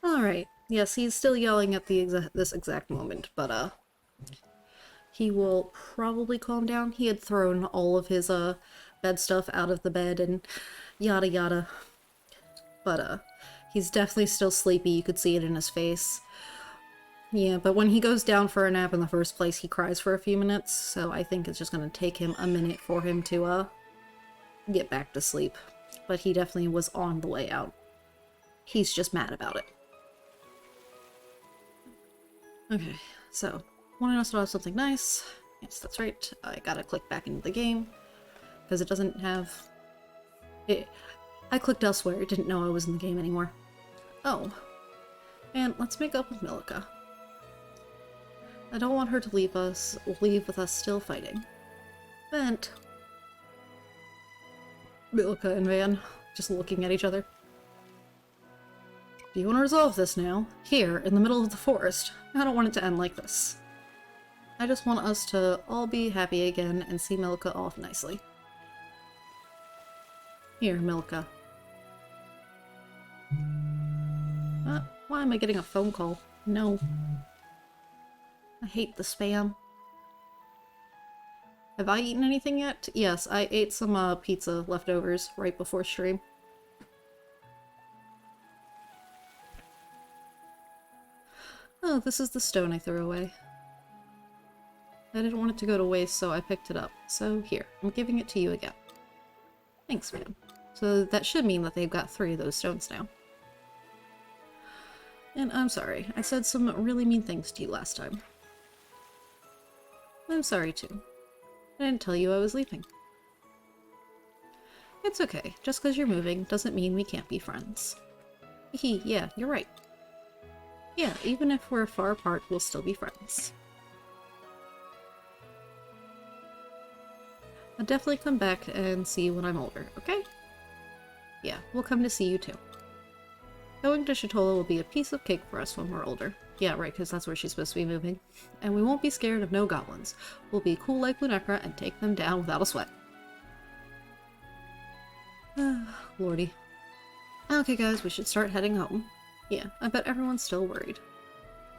Alright, yes, he's still yelling at this exact moment, but, he will probably calm down. He had thrown all of his, bed stuff out of the bed and yada yada. But, he's definitely still sleepy. You could see it in his face. Yeah, but when he goes down for a nap in the first place, he cries for a few minutes, so I think it's just gonna take him a minute for him to, get back to sleep. But he definitely was on the way out. He's just mad about it. Okay, so, wanted us to have something nice. Yes, that's right. I gotta click back into the game, because it doesn't have... I clicked elsewhere, it didn't know I was in the game anymore. Oh. And let's make up with Milica. I don't want her to leave with us still fighting. Vent. Milica and Van, just looking at each other. Do you want to resolve this now? Here, in the middle of the forest. I don't want it to end like this. I just want us to all be happy again and see Milica off nicely. Here, Milica. Why am I getting a phone call? No. I hate the spam. Have I eaten anything yet? Yes, I ate some pizza leftovers right before stream. Oh, this is the stone I threw away. I didn't want it to go to waste, so I picked it up. So here, I'm giving it to you again. Thanks, man. So that should mean that they've got 3 of those stones now. And I'm sorry, I said some really mean things to you last time. I'm sorry too. I didn't tell you I was leaving. It's okay, just because you're moving doesn't mean we can't be friends. Hee, yeah, you're right. Yeah, even if we're far apart, we'll still be friends. I'll definitely come back and see you when I'm older, okay? Yeah, we'll come to see you too. Going to Shatola will be a piece of cake for us when we're older. Yeah, right, because that's where she's supposed to be moving. And we won't be scared of no goblins. We'll be cool like Lunekra and take them down without a sweat. Lordy. Okay guys, we should start heading home. Yeah, I bet everyone's still worried.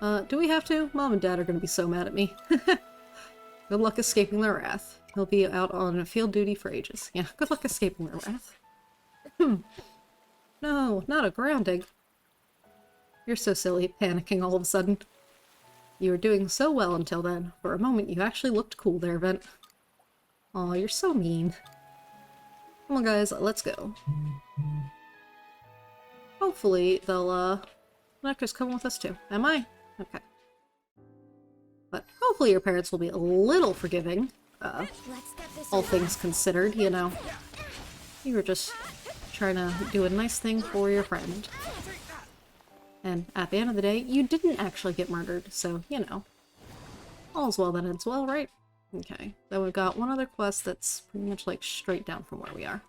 Do we have to? Mom and Dad are gonna be so mad at me. Good luck escaping their wrath. He'll be out on field duty for ages. Yeah, good luck escaping their wrath. No, not a grounding. You're so silly, panicking all of a sudden. You were doing so well until then. For a moment, you actually looked cool there, Vent. Aw, you're so mean. Come on, guys, let's go. Hopefully, they'll, Nectar's coming with us too. Am I? Okay. But hopefully your parents will be a little forgiving. All things considered, you know. You were just trying to do a nice thing for your friend. And at the end of the day, you didn't actually get murdered, so, you know. All's well that ends well, right? Okay. Then we've got one other quest that's pretty much, like, straight down from where we are.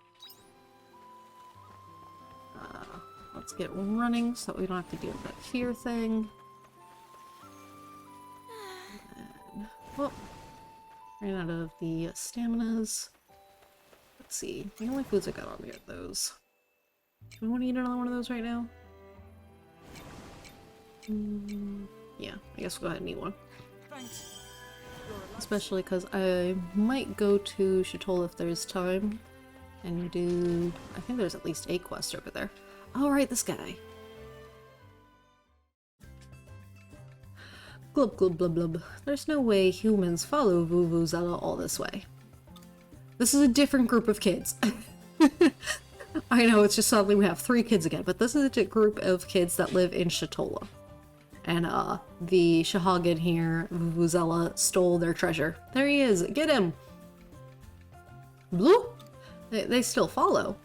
Let's get running so we don't have to deal with that fear thing. And, well, ran out of the staminas. Let's see. The only foods I got on me are those. Do we want to eat another one of those right now? Yeah, I guess we'll go ahead and eat one. Especially because I might go to Shatola if there's time and do... I think there's at least a quest over there. Oh, right, this guy. Glub glub blub blub. There's no way humans follow Vuvuzela all this way. This is a different group of kids. I know, it's just suddenly we have 3 kids again, but this is a group of kids that live in Shatola. And, the Shahagin here, Vuvuzela, stole their treasure. There he is! Get him! Blue? They still follow.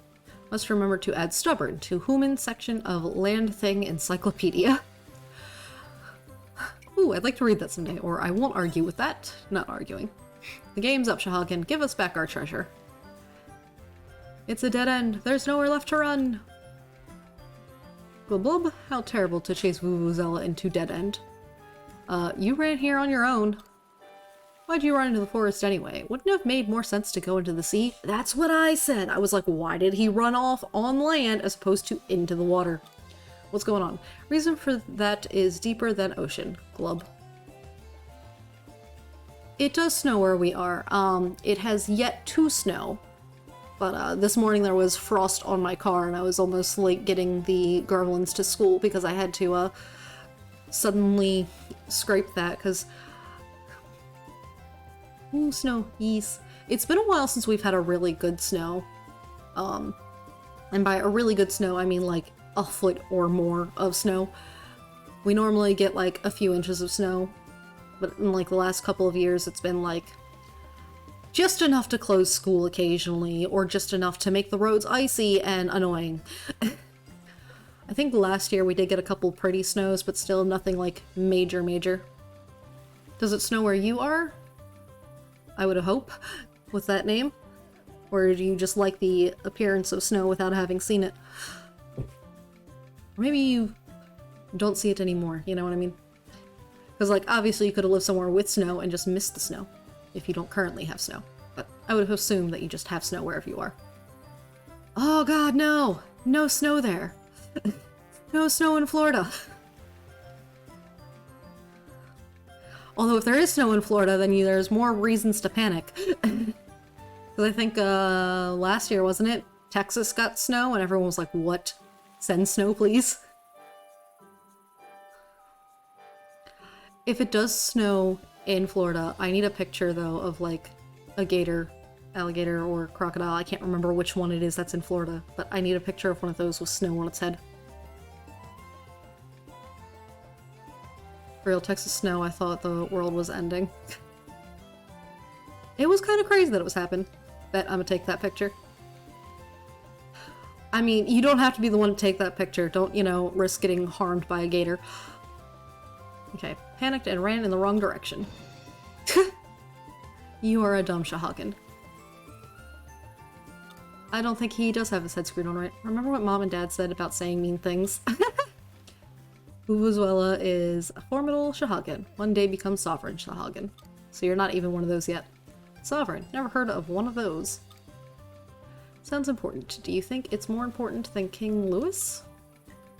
Must remember to add stubborn to human section of Land Thing Encyclopedia. Ooh, I'd like to read that someday, or I won't argue with that. Not arguing. The game's up, Shahagin. Give us back our treasure. It's a dead end. There's nowhere left to run. Blub blub. How terrible to chase Vuvuzela into dead end. You ran here on your own. Why'd you run into the forest anyway? Wouldn't it have made more sense to go into the sea? That's what I said. I was like, why did he run off on land as opposed to into the water? What's going on? Reason for that is deeper than ocean. Glub. It does snow where we are. It has yet to snow. But this morning there was frost on my car and I was almost late getting the Garlands to school because I had to suddenly scrape that because... Ooh, snow. Yes. It's been a while since we've had a really good snow. And by a really good snow, I mean like a foot or more of snow. We normally get like a few inches of snow. but in like the last couple of years it's been like just enough to close school occasionally, or just enough to make the roads icy and annoying. I think last year we did get a couple pretty snows, but still nothing like major. Does it snow where you are? I would hope, with that name. Or do you just like the appearance of snow without having seen it? Or maybe you don't see it anymore, you know what I mean? Because, like, obviously you could have lived somewhere with snow and just missed the snow, if you don't currently have snow. But I would assume that you just have snow wherever you are. Oh god, no! No snow there! No snow in Florida! Although if there is snow in Florida, then there's more reasons to panic. Because I think last year, wasn't it? Texas got snow and everyone was like, what? Send snow, please? If it does snow in Florida, I need a picture, though, of, like, a gator, alligator, or crocodile. I can't remember which one it is that's in Florida, but I need a picture of one of those with snow on its head. For real, Texas snow, I thought the world was ending. It was kind of crazy that it was happening. Bet I'm gonna take that picture. I mean, you don't have to be the one to take that picture. Don't, you know, risk getting harmed by a gator. Okay, panicked and ran in the wrong direction. You are a dumb Shahagin. I don't think he does have his head screwed on right. Remember what Mom and Dad said about saying mean things? Vuvuzuela is a formidable Shahagin. One day becomes sovereign Shahagin. So you're not even one of those yet. Sovereign. Never heard of one of those. Sounds important. Do you think it's more important than King Louis?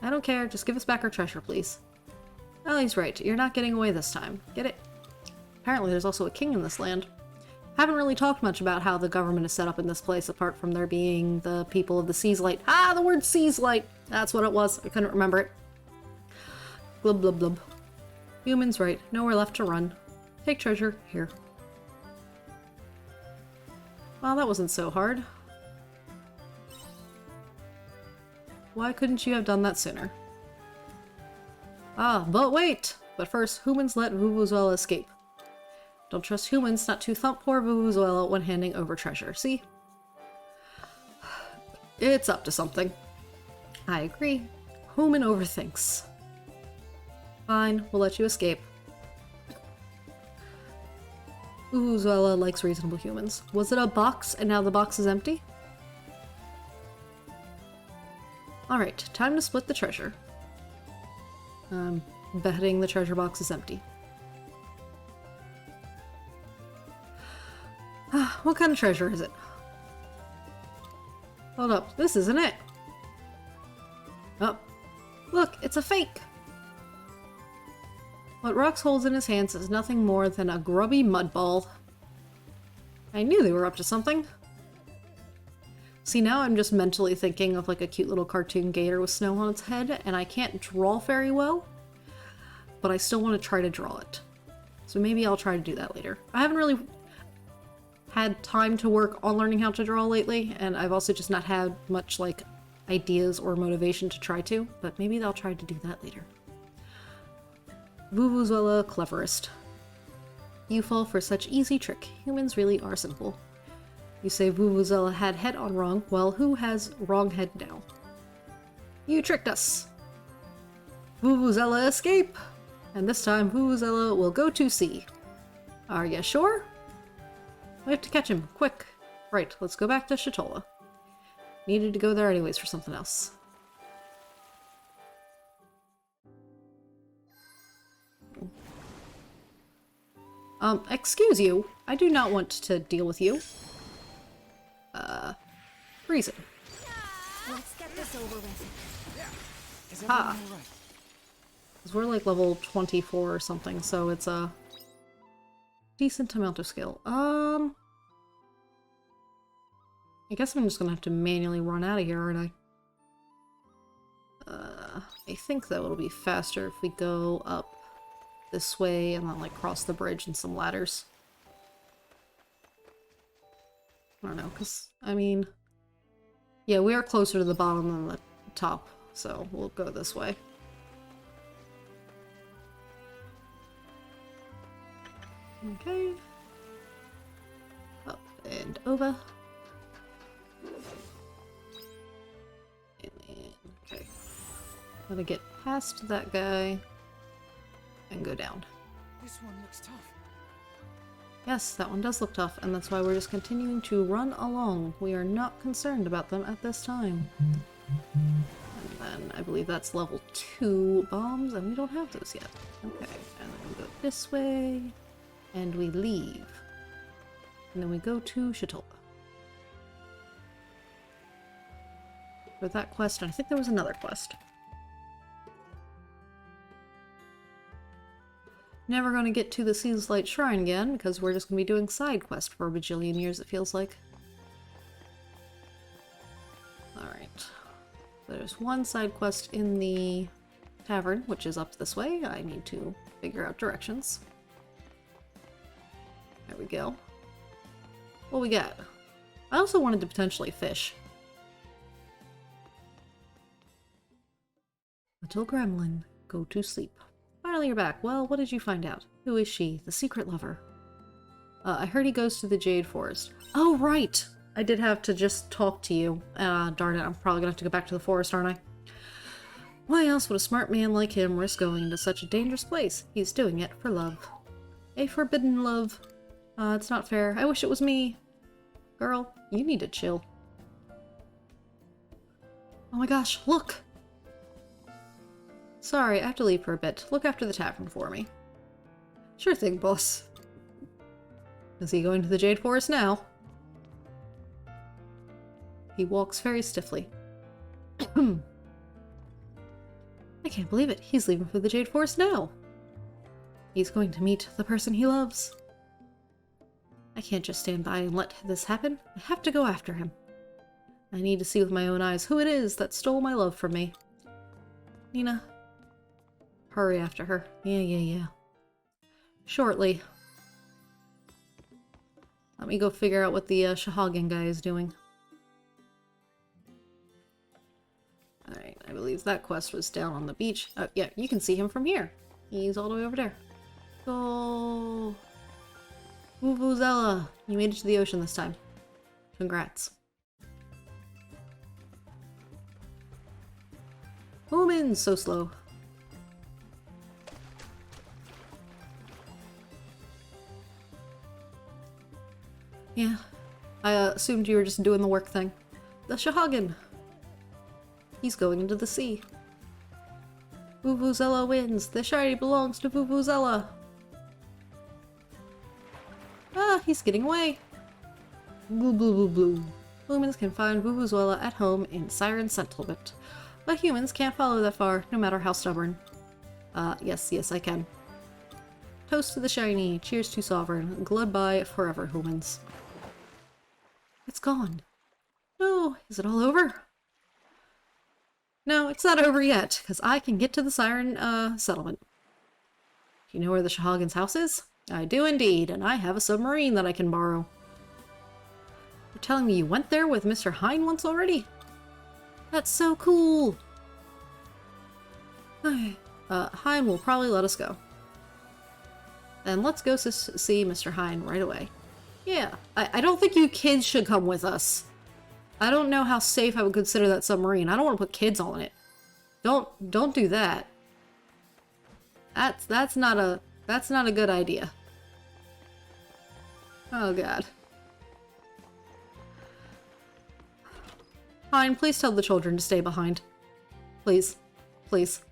I don't care. Just give us back our treasure, please. Oh, he's right. You're not getting away this time. Get it? Apparently there's also a king in this land. Haven't really talked much about how the government is set up in this place, apart from there being the people of the Sea's Light. Ah, the word Sea's Light! That's what it was. I couldn't remember it. Glub blub blub. Human's right. Nowhere left to run. Take treasure. Here. Well, that wasn't so hard. Why couldn't you have done that sooner? Ah, but wait! But first, humans let Vuvuzuela escape. Don't trust humans not to thump poor Vuvuzuela when handing over treasure. See? It's up to something. I agree. Human overthinks. Fine, we'll let you escape. Vuvuzuela likes reasonable humans. Was it a box and now the box is empty? Alright, time to split the treasure. Betting the treasure box is empty. What kind of treasure is it? Hold up, this isn't it. Oh, look, it's a fake! What Rox holds in his hands is nothing more than a grubby mud ball. I knew they were up to something. See, now I'm just mentally thinking of like a cute little cartoon gator with snow on its head, and I can't draw very well, but I still want to try to draw it. So maybe I'll try to do that later. I haven't really had time to work on learning how to draw lately, and I've also just not had much like ideas or motivation to try to, but maybe I'll try to do that later. Vuvuzuela cleverest. You fall for such easy trick. Humans really are simple. You say Vuvuzuela had head on wrong. Well, who has wrong head now? You tricked us! Vuvuzuela escape! And this time Vuvuzuela will go to sea. Are you sure? We have to catch him, quick. Right, let's go back to Shatola. Needed to go there anyways for something else. Excuse you. I do not want to deal with you. Reason. Let's get this over with. Ha! Because we're like level 24 or something, so it's a decent amount of skill. I guess I'm just gonna have to manually run out of here, aren't I? I think though it'll be faster if we go up this way and then like cross the bridge and some ladders. I don't know, because, I mean, yeah, we are closer to the bottom than the top, so we'll go this way. Okay. Up and over. And then, okay. Gotta get past that guy and go down. This one looks tough. Yes, that one does look tough, and that's why we're just continuing to run along. We are not concerned about them at this time. And then I believe that's level 2 bombs, and we don't have those yet. Okay, and then we go this way, and we leave. And then we go to Shatola. For that quest, and I think there was another quest. Never going to get to the Seas Light Shrine again, because we're just going to be doing side quest for a bajillion years, it feels like. Alright. There's one side quest in the tavern, which is up this way. I need to figure out directions. There we go. What we got? I also wanted to potentially fish. Little gremlin, go to sleep. Finally you're back. Well, what did you find out? Who is she? The secret lover. I heard he goes to the Jade Forest. Oh, right! I did have to just talk to you. Darn it, I'm probably gonna have to go back to the forest, aren't I? Why else would a smart man like him risk going into such a dangerous place? He's doing it for love. A forbidden love. It's not fair. I wish it was me. Girl, you need to chill. Oh my gosh, look! Sorry, I have to leave for a bit. Look after the tavern for me. Sure thing, boss. Is he going to the Jade Forest now? He walks very stiffly. I can't believe it. He's leaving for the Jade Forest now. He's going to meet the person he loves. I can't just stand by and let this happen. I have to go after him. I need to see with my own eyes who it is that stole my love from me. Nina. Hurry after her. Yeah. Shortly. Let me go figure out what the Shahagan guy is doing. Alright, I believe that quest was down on the beach. Oh, yeah, you can see him from here. He's all the way over there. Go! Vuvuzela! You made it to the ocean this time. Congrats. Humans! So slow. Yeah, I assumed you were just doing the work thing. The Shahagan! He's going into the sea. Vuvuzela wins! The shiny belongs to Vuvuzela! Ah, he's getting away! Blue blue blue blue. Humans can find Vuvuzela at home in Siren Settlement. But humans can't follow that far, no matter how stubborn. Yes, I can. Toast to the shiny, cheers to sovereign, goodbye forever, humans. It's gone. No, is it all over? No, it's not over yet, because I can get to the Siren, settlement. Do you know where the Shahagan's house is? I do indeed, and I have a submarine that I can borrow. You're telling me you went there with Mr. Hein once already? That's so cool! Hein will probably let us go. Then let's go see Mr. Hein right away. Yeah, I don't think you kids should come with us. I don't know how safe I would consider that submarine. I don't want to put kids on it. Don't do that. That's not a good idea. Oh god. Hein, please tell the children to stay behind. Please. Please.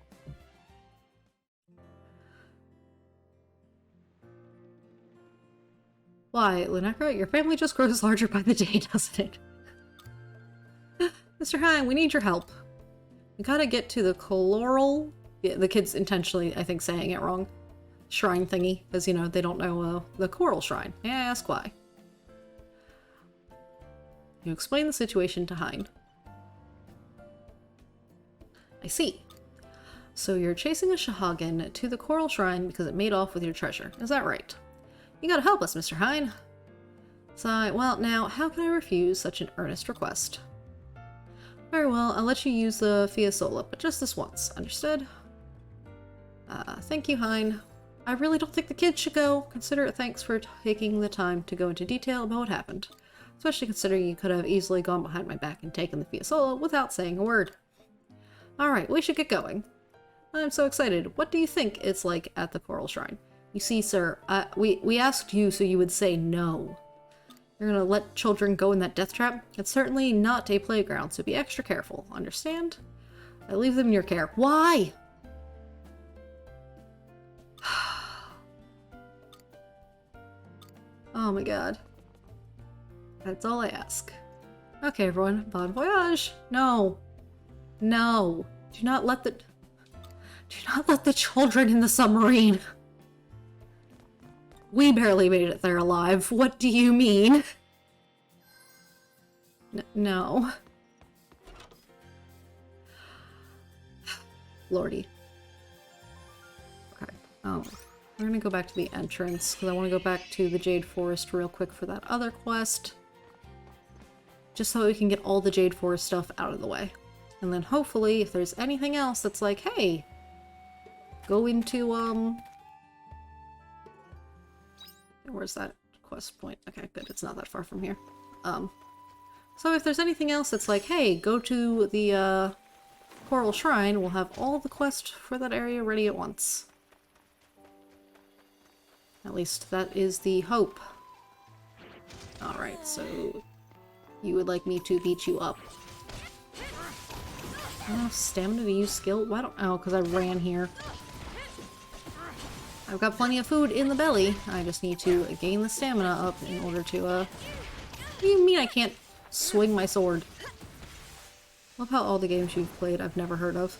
Why, Lunekra, your family just grows larger by the day, doesn't it? Mr. Hein, we need your help. We gotta get to the Coloral... Yeah, the kid's intentionally, I think, saying it wrong. Shrine thingy, because, you know, they don't know the Coral Shrine. May I ask why? You explain the situation to Hein. I see. So you're chasing a Shahagan to the Coral Shrine because it made off with your treasure. Is that right? You gotta help us, Mr. Hein. Sigh. Well, now, how can I refuse such an earnest request? Very well, I'll let you use the Fiasola, but just this once. Understood? Thank you, Hein. I really don't think the kids should go. Consider it thanks for taking the time to go into detail about what happened. Especially considering you could have easily gone behind my back and taken the Fiasola without saying a word. Alright, we should get going. I'm so excited. What do you think it's like at the Coral Shrine? You see, sir, we asked you so you would say no. You're gonna let children go in that death trap? It's certainly not a playground, so be extra careful. Understand? I leave them in your care. Why? Oh my god. That's all I ask. Okay, everyone. Bon voyage! No. No. Do not let the children in the submarine. We barely made it there alive. What do you mean? No. Lordy. Okay. Oh. We're gonna go back to the entrance, because I want to go back to the Jade Forest real quick for that other quest. Just so we can get all the Jade Forest stuff out of the way. And then hopefully, if there's anything else that's like, hey, go into, where's that quest point? Okay, good, it's not that far from here. So if there's anything else that's like, hey, go to the, Coral Shrine, we'll have all the quests for that area ready at once. At least that is the hope. Alright, so you would like me to beat you up. I don't have stamina to use skill? Why don't— oh, because I ran here. I've got plenty of food in the belly. I just need to gain the stamina up in order to, what do you mean I can't swing my sword? Love how all the games you've played I've never heard of.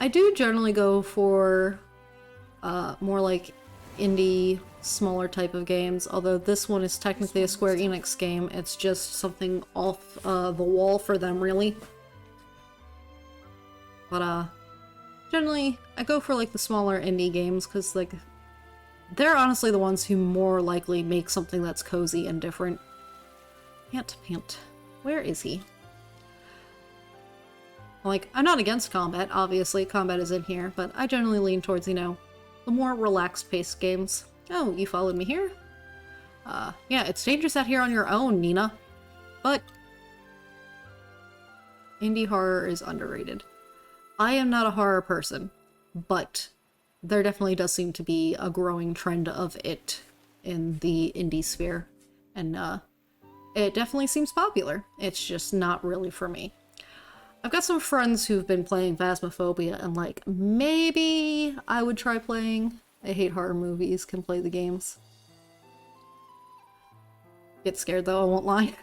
I do generally go for more like indie, smaller type of games, although this one is technically a Square Enix game. It's just something off the wall for them, really. But generally I go for like the smaller indie games because like they're honestly the ones who more likely make something that's cozy and different. Pant. Where is he? Like, I'm not against combat, obviously, combat is in here, but I generally lean towards, you know, the more relaxed-paced games. Oh, you followed me here? Yeah, it's dangerous out here on your own, Nina. But indie horror is underrated. I am not a horror person, but there definitely does seem to be a growing trend of it in the indie sphere, and it definitely seems popular. It's just not really for me. I've got some friends who've been playing Phasmophobia, and like, maybe I would try playing. I hate horror movies, can play the games. Get scared though, I won't lie.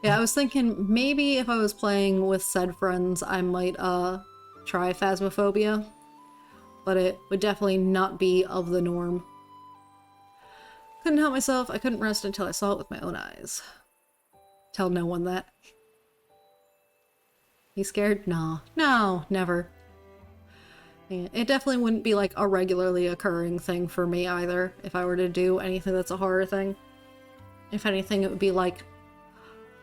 Yeah, I was thinking maybe if I was playing with said friends, I might try Phasmophobia, but it would definitely not be of the norm. Couldn't help myself, I couldn't rest until I saw it with my own eyes. Tell no one that. You scared? No. No, never. Yeah, it definitely wouldn't be like a regularly occurring thing for me either, if I were to do anything that's a horror thing. If anything, it would be like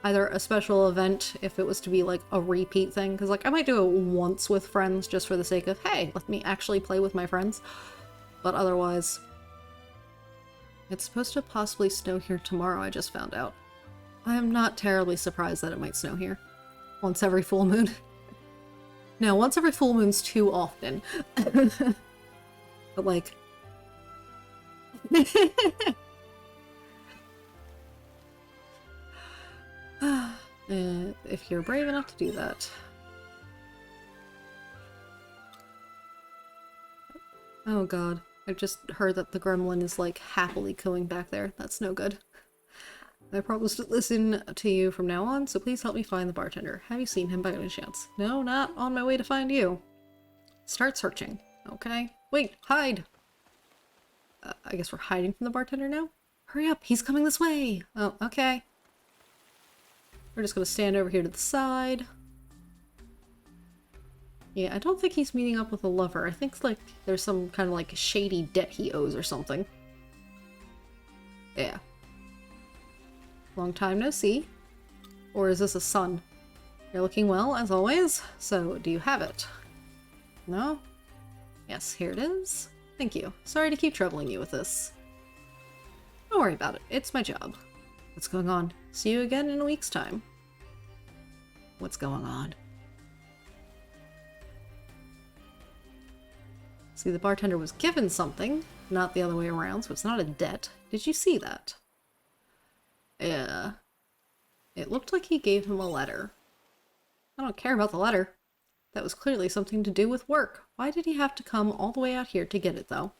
either a special event, if it was to be like a repeat thing, because like I might do it once with friends just for the sake of, hey, let me actually play with my friends. But otherwise, it's supposed to possibly snow here tomorrow, I just found out. I am not terribly surprised that it might snow here. Once every full moon. No, once every full moon's too often. But like... if you're brave enough to do that. Oh god, I just heard that the gremlin is like happily cooing back there. That's no good. I promise to listen to you from now on, so please help me find the bartender. Have you seen him by any chance? No, not on my way to find you. Start searching. Okay. Wait, hide! I guess we're hiding from the bartender now? Hurry up, he's coming this way! Oh, okay. We're just gonna stand over here to the side. Yeah, I don't think he's meeting up with a lover. I think like there's some kind of like shady debt he owes or something. Yeah. Long time no see. Or is this a son? You're looking well, as always. So, do you have it? No? Yes, here it is. Thank you. Sorry to keep troubling you with this. Don't worry about it. It's my job. What's going on? See you again in a week's time. What's going on? See, the bartender was given something, not the other way around, so it's not a debt. Did you see that? Yeah. It looked like he gave him a letter. I don't care about the letter. That was clearly something to do with work. Why did he have to come all the way out here to get it, though?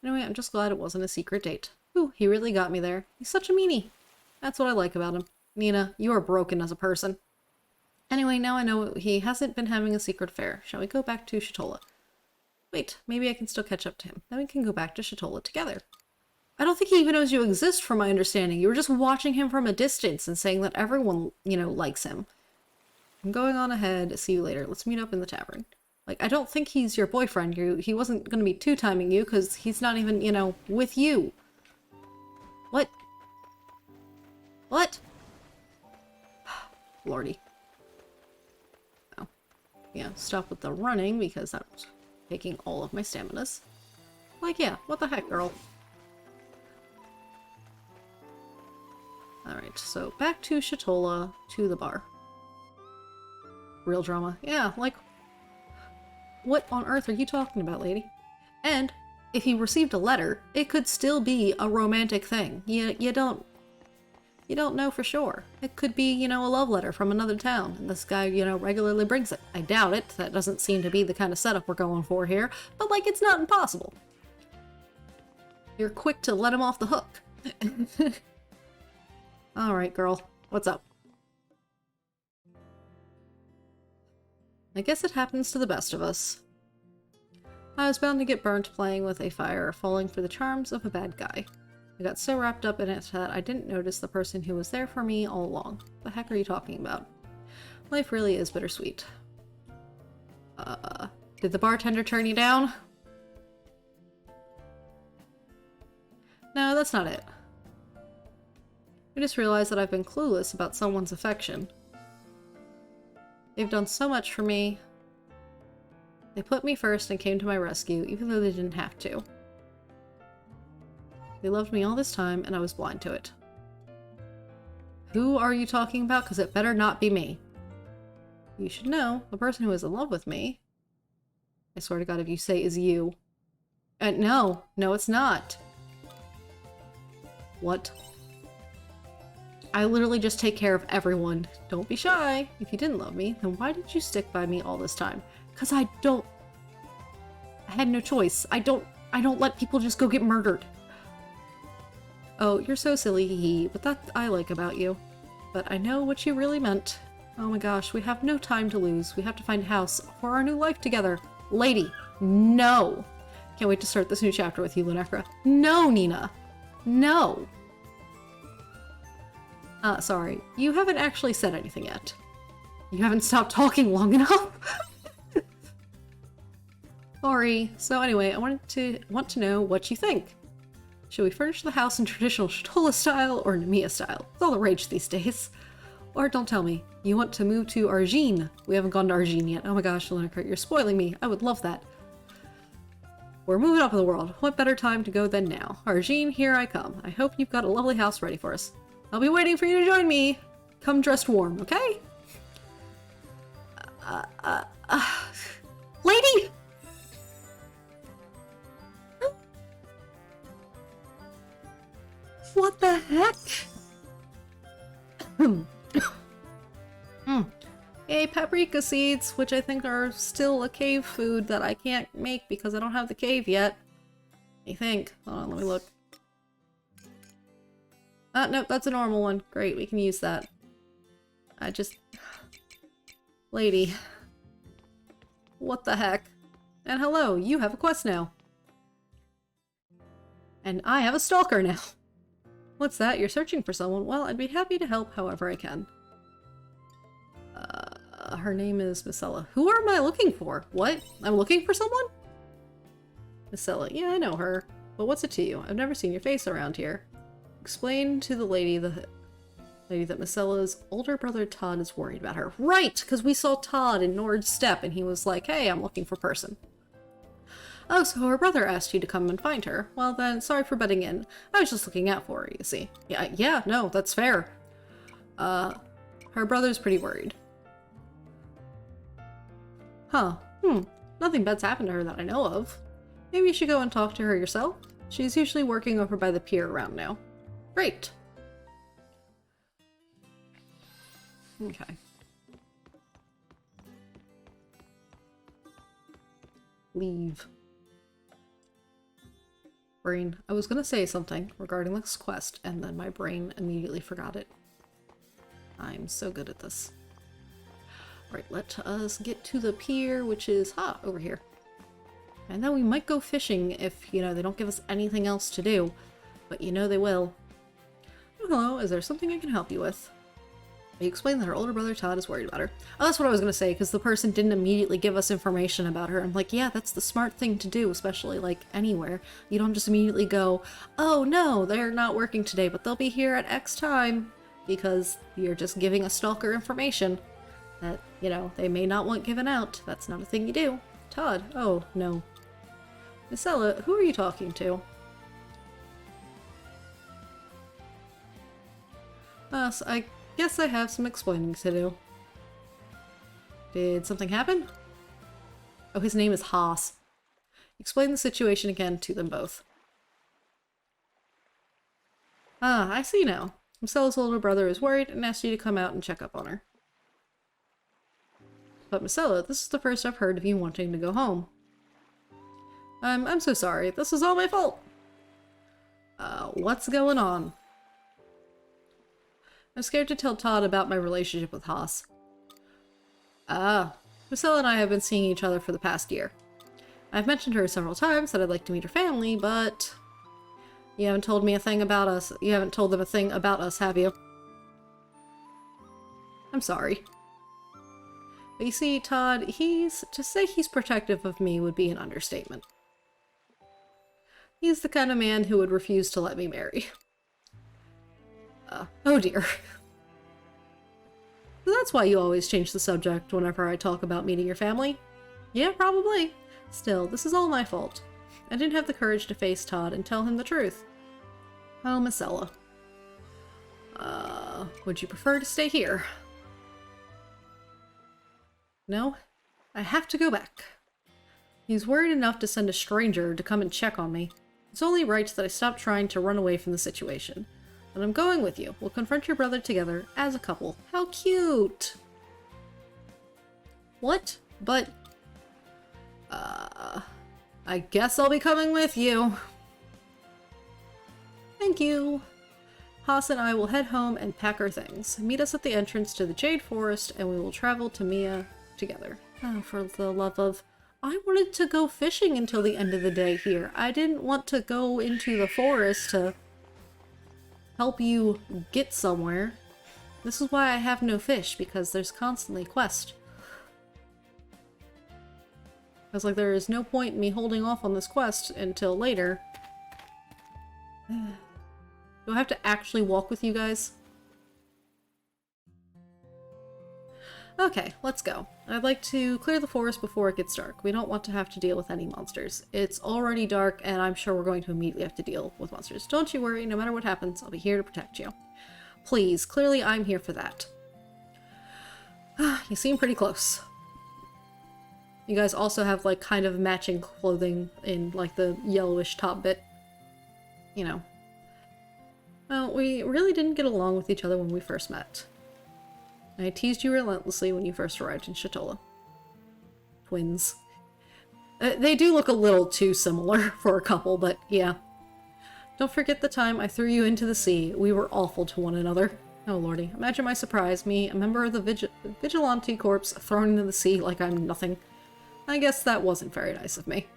Anyway, I'm just glad it wasn't a secret date. Ooh, he really got me there. He's such a meanie. That's what I like about him. Nina, you are broken as a person. Anyway, now I know he hasn't been having a secret affair. Shall we go back to Shatola? Wait, maybe I can still catch up to him. Then we can go back to Shatola together. I don't think he even knows you exist, from my understanding. You were just watching him from a distance and saying that everyone, you know, likes him. I'm going on ahead. See you later. Let's meet up in the tavern. Like, I don't think he's your boyfriend. He wasn't going to be two-timing you because he's not even, you know, with you. What? What? Lordy. Oh. Yeah, stop with the running because that's taking all of my staminas. Like, yeah, what the heck, girl? Alright, so back to Shatola, to the bar. Real drama. Yeah, like, what on earth are you talking about, lady? And if he received a letter, it could still be a romantic thing. You don't know for sure. It could be, you know, a love letter from another town, and this guy, you know, regularly brings it. I doubt it. That doesn't seem to be the kind of setup we're going for here, but, like, it's not impossible. You're quick to let him off the hook. Alright, girl. What's up? I guess it happens to the best of us. I was bound to get burnt playing with a fire, falling for the charms of a bad guy. I got so wrapped up in it that I didn't notice the person who was there for me all along. The heck are you talking about? Life really is bittersweet. Did the bartender turn you down? No, that's not it. I just realized that I've been clueless about someone's affection. They've done so much for me. They put me first and came to my rescue, even though they didn't have to. They loved me all this time, and I was blind to it. Who are you talking about? Because it better not be me. You should know, the person who is in love with me, I swear to God if you say is you. No, it's not. What? I literally just take care of everyone. Don't be shy. If you didn't love me, then why did you stick by me all this time? Because I had no choice. I don't let people just go get murdered. Oh, you're so silly, hee, but that I like about you. But I know what you really meant. Oh my gosh, we have no time to lose. We have to find a house for our new life together. Lady, no. Can't wait to start this new chapter with you, Lunekra. No, Nina. No. Sorry. You haven't actually said anything yet. You haven't stopped talking long enough. Sorry. So anyway, I want to know what you think. Should we furnish the house in traditional Shatola style or Namiya style? It's all the rage these days. Or don't tell me. You want to move to Argene. We haven't gone to Argene yet. Oh my gosh, Lunekra, you're spoiling me. I would love that. We're moving up in the world. What better time to go than now? Argene, here I come. I hope you've got a lovely house ready for us. I'll be waiting for you to join me. Come dressed warm, okay? Lady! What the heck? Yay, paprika seeds, which I think are still a cave food that I can't make because I don't have the cave yet. I think. Hold on, let me look. Nope, that's a normal one. Great, we can use that. Lady. What the heck? And hello, you have a quest now. And I have a stalker now. What's that? You're searching for someone? Well, I'd be happy to help however I can. Her name is Misella. Who am I looking for? What? I'm looking for someone? Misella. Yeah, I know her. But what's it to you? I've never seen your face around here. Explain to the lady Maybe that Micella's older brother Todd is worried about her. Right! Because we saw Todd in Nord's Step and he was like, hey, I'm looking for person. Oh, so her brother asked you to come and find her. Well then, sorry for butting in. I was just looking out for her, you see. Yeah, no, that's fair. Her brother's pretty worried. Huh. Nothing bad's happened to her that I know of. Maybe you should go and talk to her yourself? She's usually working over by the pier around now. Great. Okay. Leave. Brain. I was gonna say something regarding this quest, and then my brain immediately forgot it. I'm so good at this. Right, let us get to the pier, which is, over here. And then we might go fishing if, you know, they don't give us anything else to do. But you know they will. Oh, hello, is there something I can help you with? They explained that her older brother Todd is worried about her. Oh, that's what I was going to say, because the person didn't immediately give us information about her. I'm like, yeah, that's the smart thing to do, especially, like, anywhere. You don't just immediately go, oh, no, they're not working today, but they'll be here at X time, because you're just giving a stalker information that, you know, they may not want given out. That's not a thing you do. Todd. Oh, no. Micella, who are you talking to? So I guess I have some explaining to do. Did something happen? Oh, his name is Haas. Explain the situation again to them both. I see now. Micella's older brother is worried and asked you to come out and check up on her. But Micella, this is the first I've heard of you wanting to go home. I'm so sorry. This is all my fault. What's going on? I'm scared to tell Todd about my relationship with Haas. Micella and I have been seeing each other for the past year. I've mentioned her several times that I'd like to meet her family, but you haven't told me a thing about us. You haven't told them a thing about us, have you? I'm sorry. But you see, Todd, to say he's protective of me would be an understatement. He's the kind of man who would refuse to let me marry. Oh dear. So that's why you always change the subject whenever I talk about meeting your family? Yeah, probably. Still, this is all my fault. I didn't have the courage to face Todd and tell him the truth. Oh, Micella. Would you prefer to stay here? No, I have to go back. He's worried enough to send a stranger to come and check on me. It's only right that I stop trying to run away from the situation. And I'm going with you. We'll confront your brother together as a couple. How cute! What? But... I guess I'll be coming with you. Thank you. Haas and I will head home and pack our things. Meet us at the entrance to the Jade Forest, and we will travel to Mia together. Oh, for the love of... I wanted to go fishing until the end of the day here. I didn't want to go into the forest to help you get somewhere. This is why I have no fish, because there's constantly quest. I was like, there is no point in me holding off on this quest until later. Do I have to actually walk with you guys? Okay, let's go. I'd like to clear the forest before it gets dark. We don't want to have to deal with any monsters. It's already dark, and I'm sure we're going to immediately have to deal with monsters. Don't you worry, no matter what happens, I'll be here to protect you. Please, clearly I'm here for that. You seem pretty close. You guys also have, like, kind of matching clothing in, like, the yellowish top bit. You know. Well, we really didn't get along with each other when we first met. I teased you relentlessly when you first arrived in Shatola. Twins. They do look a little too similar for a couple, but yeah. Don't forget the time I threw you into the sea. We were awful to one another. Oh lordy, imagine my surprise, me, a member of the Vigilante Corps, thrown into the sea like I'm nothing. I guess that wasn't very nice of me.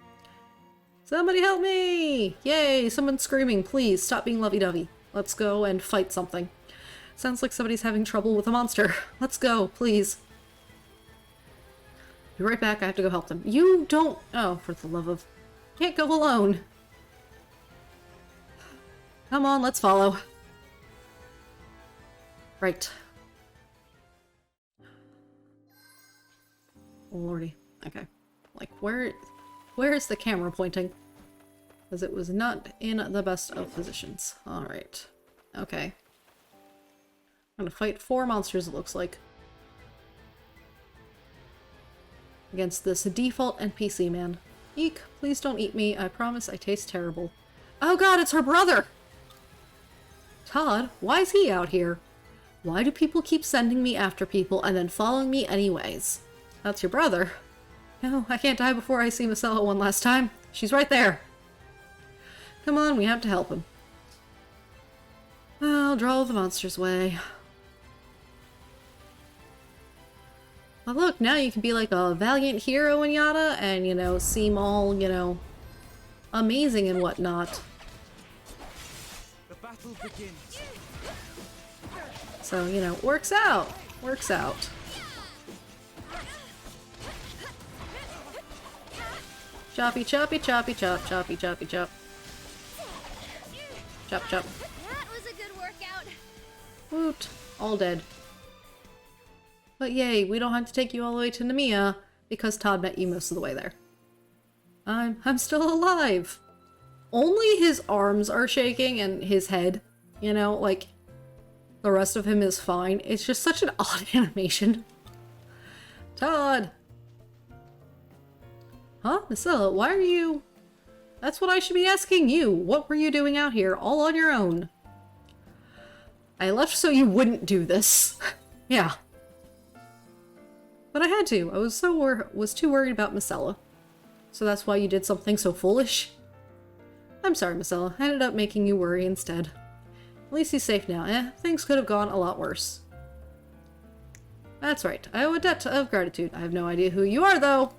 Somebody help me! Yay, someone's screaming, please, stop being lovey-dovey. Let's go and fight something. Sounds like somebody's having trouble with a monster. Let's go, please. Be right back, I have to go help them. You don't... Oh, for the love of... Can't go alone. Come on, let's follow. Right. Lordy. Okay. Like, where's the camera pointing? Because it was not in the best of positions. Alright. Okay. I'm gonna fight 4 monsters, it looks like. Against this default NPC man. Eek, please don't eat me. I promise I taste terrible. Oh god, it's her brother! Todd, why is he out here? Why do people keep sending me after people and then following me anyways? That's your brother. No, I can't die before I see Marcella one last time. She's right there. Come on, we have to help him. I'll draw the monsters away. Well, look, now you can be like a valiant hero and yada, and, you know, seem all, you know, amazing and whatnot. The battle begins. So, you know, works out. Works out. Choppy, choppy, choppy, chop, choppy, choppy, chop. Chop, chop. That was a good workout. Woot. All dead. But yay, we don't have to take you all the way to Nemea, because Todd met you most of the way there. I'm still alive! Only his arms are shaking and his head, you know, like, the rest of him is fine. It's just such an odd animation. Todd! Huh? Marcella, why are you... That's what I should be asking you. What were you doing out here, all on your own? I left so you wouldn't do this. Yeah. But I had to. I was too worried about Marcella. So that's why you did something so foolish? I'm sorry, Marcella. I ended up making you worry instead. At least he's safe now. Things could have gone a lot worse. That's right. I owe a debt of gratitude. I have no idea who you are, though.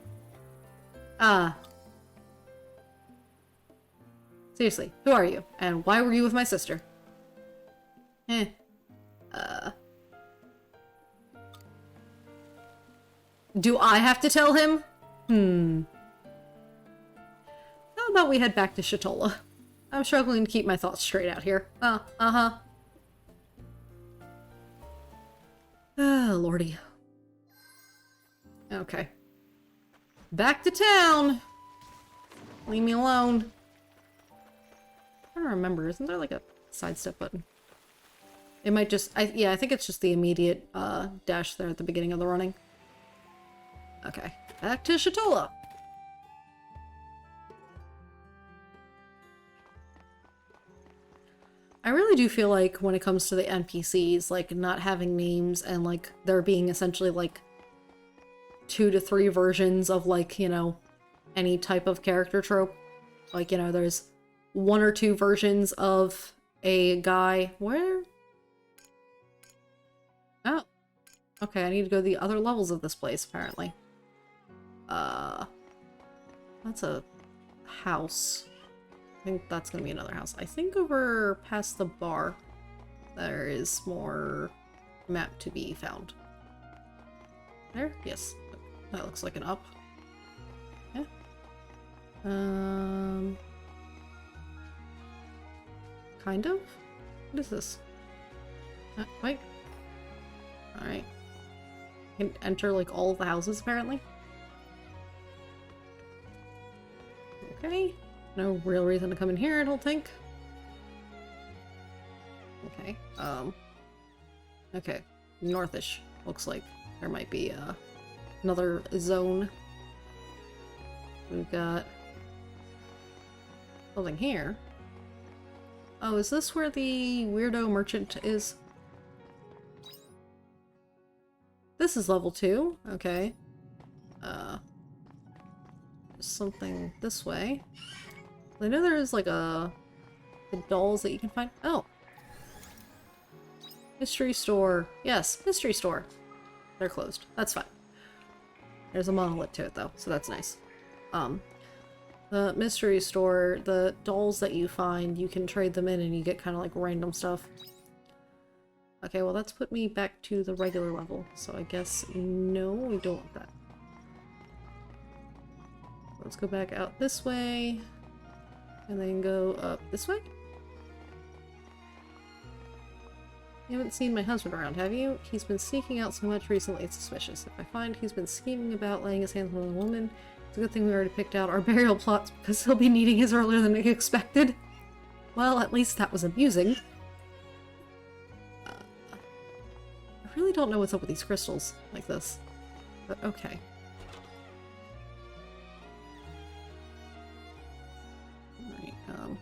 Ah. Seriously, who are you? And why were you with my sister? Do I have to tell him? How about we head back to Shatola? I'm struggling to keep my thoughts straight out here. Ah, lordy. Okay. Back to town! Leave me alone. I don't remember. Isn't there like a sidestep button? It might just... yeah, I think it's just the immediate dash there at the beginning of the running. Okay. Back to Shatola! I really do feel like when it comes to the NPCs, like, not having names and, like, there being essentially, like, 2 to 3 versions of, like, you know, any type of character trope. Like, you know, there's 1 or 2 versions of a guy. Where? Oh. Okay, I need to go to the other levels of this place, apparently. That's a house. I think that's gonna be another house. I think over past the bar, there is more map to be found. There? Yes. That looks like an up. Yeah. Kind of? What is this? Wait. Alright. You can enter, like, all of the houses, apparently. Okay. No real reason to come in here, I don't think. Okay. Okay. Northish. Looks like there might be, another zone. We've got something here. Oh, is this where the weirdo merchant is? This is level 2. Okay. Something this way. I know there's like the dolls that you can find. Oh. Mystery store. Yes, mystery store. They're closed. That's fine. There's a monolith to it though, so that's nice. The mystery store, the dolls that you find, you can trade them in and you get kind of like random stuff. Okay, well that's put me back to the regular level, so I guess no, we don't want that. Let's go back out this way, and then go up this way? You haven't seen my husband around, have you? He's been sneaking out so much recently, it's suspicious. If I find he's been scheming about laying his hands on a woman, it's a good thing we already picked out our burial plots because he'll be needing his earlier than expected. Well, at least that was amusing. I really don't know what's up with these crystals like this, but okay. Alright,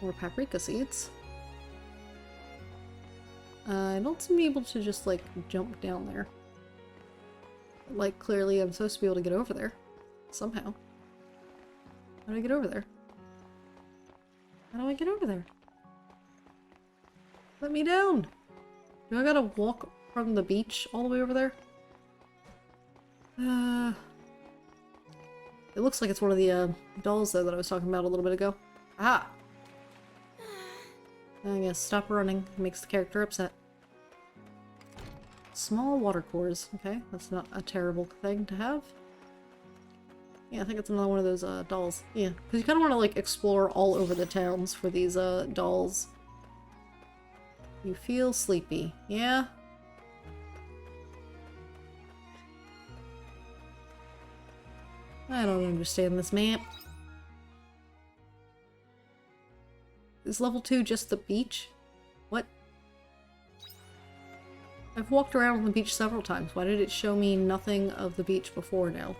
more paprika seeds. I don't seem to be able to just, like, jump down there. Like, clearly I'm supposed to be able to get over there. Somehow. How do I get over there? How do I get over there? Let me down! Do I gotta walk from the beach all the way over there? It looks like it's one of the, dolls, though, that I was talking about a little bit ago. Ah! I guess stop running. It makes the character upset. Small water cores. Okay, that's not a terrible thing to have. Yeah, I think it's another one of those, dolls. Yeah, because you kind of want to, like, explore all over the towns for these, dolls. You feel sleepy. Yeah? I don't understand this map. Is level 2 just the beach? What? I've walked around on the beach several times. Why did it show me nothing of the beach before now?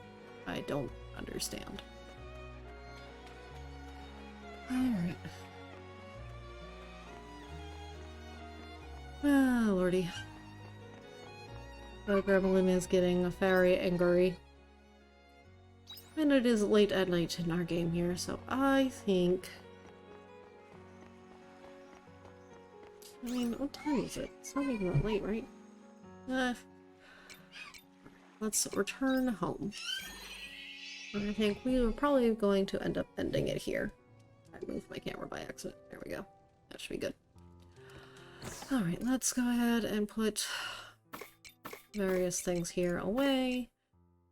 I don't understand. Alright. Ah, lordy. The gremlin is getting very angry. And it is late at night in our game here, so I think... I mean, what time is it? It's not even that late, right? Let's return home. I think we were probably going to end up ending it here. I moved my camera by accident. There we go. That should be good. Alright, let's go ahead and put various things here away.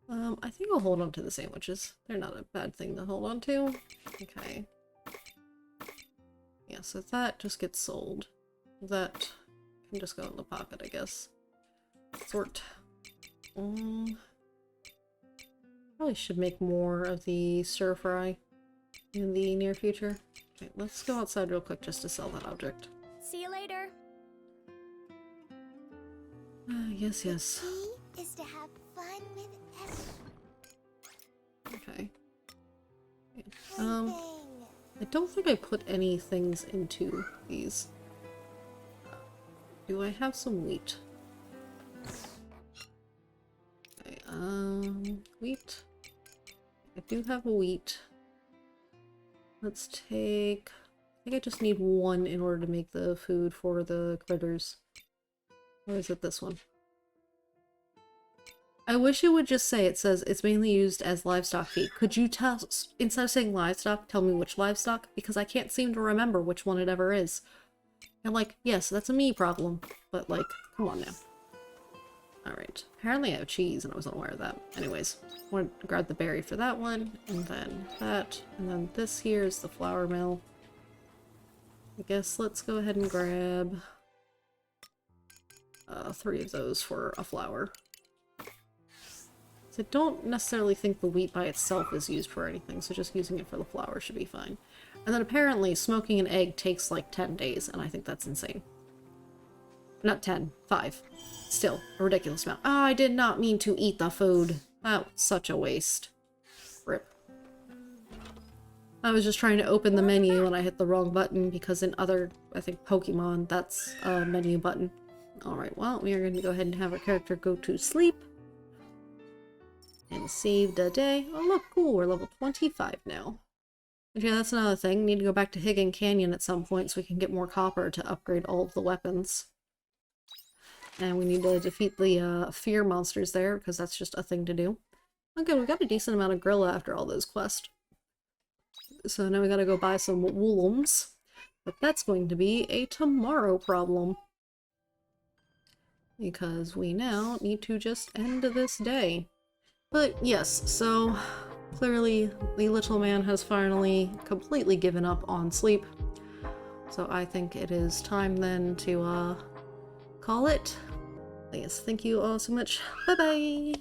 I think I'll hold on to the sandwiches. They're not a bad thing to hold on to. Okay. Yeah, so that just gets sold. That can just go in the pocket, I guess. Sort. Probably should make more of the stir fry in the near future. Okay, let's go outside real quick just to sell that object. See you later. Yes, yes. Key is to have fun with Okay. everything. I don't think I put any things into these. Do I have some wheat? Okay, wheat. I do have a wheat. Let's take... I think I just need one in order to make the food for the critters. Or is it this one? I wish it would just say, it says it's mainly used as livestock feed. Could you tell, instead of saying livestock, tell me which livestock? Because I can't seem to remember which one it ever is. And like, yes, that's a me problem, but like, come on now. Alright, apparently I have cheese and I wasn't aware of that. Anyways, I want to grab the berry for that one, and then that, and then this here is the flour mill. I guess let's go ahead and grab 3 of those for a flour. So I don't necessarily think the wheat by itself is used for anything, so just using it for the flour should be fine. And then apparently smoking an egg takes like 10 days, and I think that's insane. Not 10, 5. Still, a ridiculous amount. Ah, I did not mean to eat the food. That was such a waste. Rip. I was just trying to open the menu and I hit the wrong button because in other, I think, Pokemon, that's a menu button. Alright, well, we are going to go ahead and have our character go to sleep. And save the day. Oh look, cool, we're level 25 now. But yeah, that's another thing. Need to go back to Higgin Canyon at some point so we can get more copper to upgrade all of the weapons. And we need to defeat the fear monsters there, because that's just a thing to do. Okay, we got a decent amount of Grilla after all those quests. So now we gotta go buy some woolums. But that's going to be a tomorrow problem. Because we now need to just end this day. But yes, so clearly the little man has finally completely given up on sleep. So I think it is time then to call it. Yes, thank you all so much. Bye bye!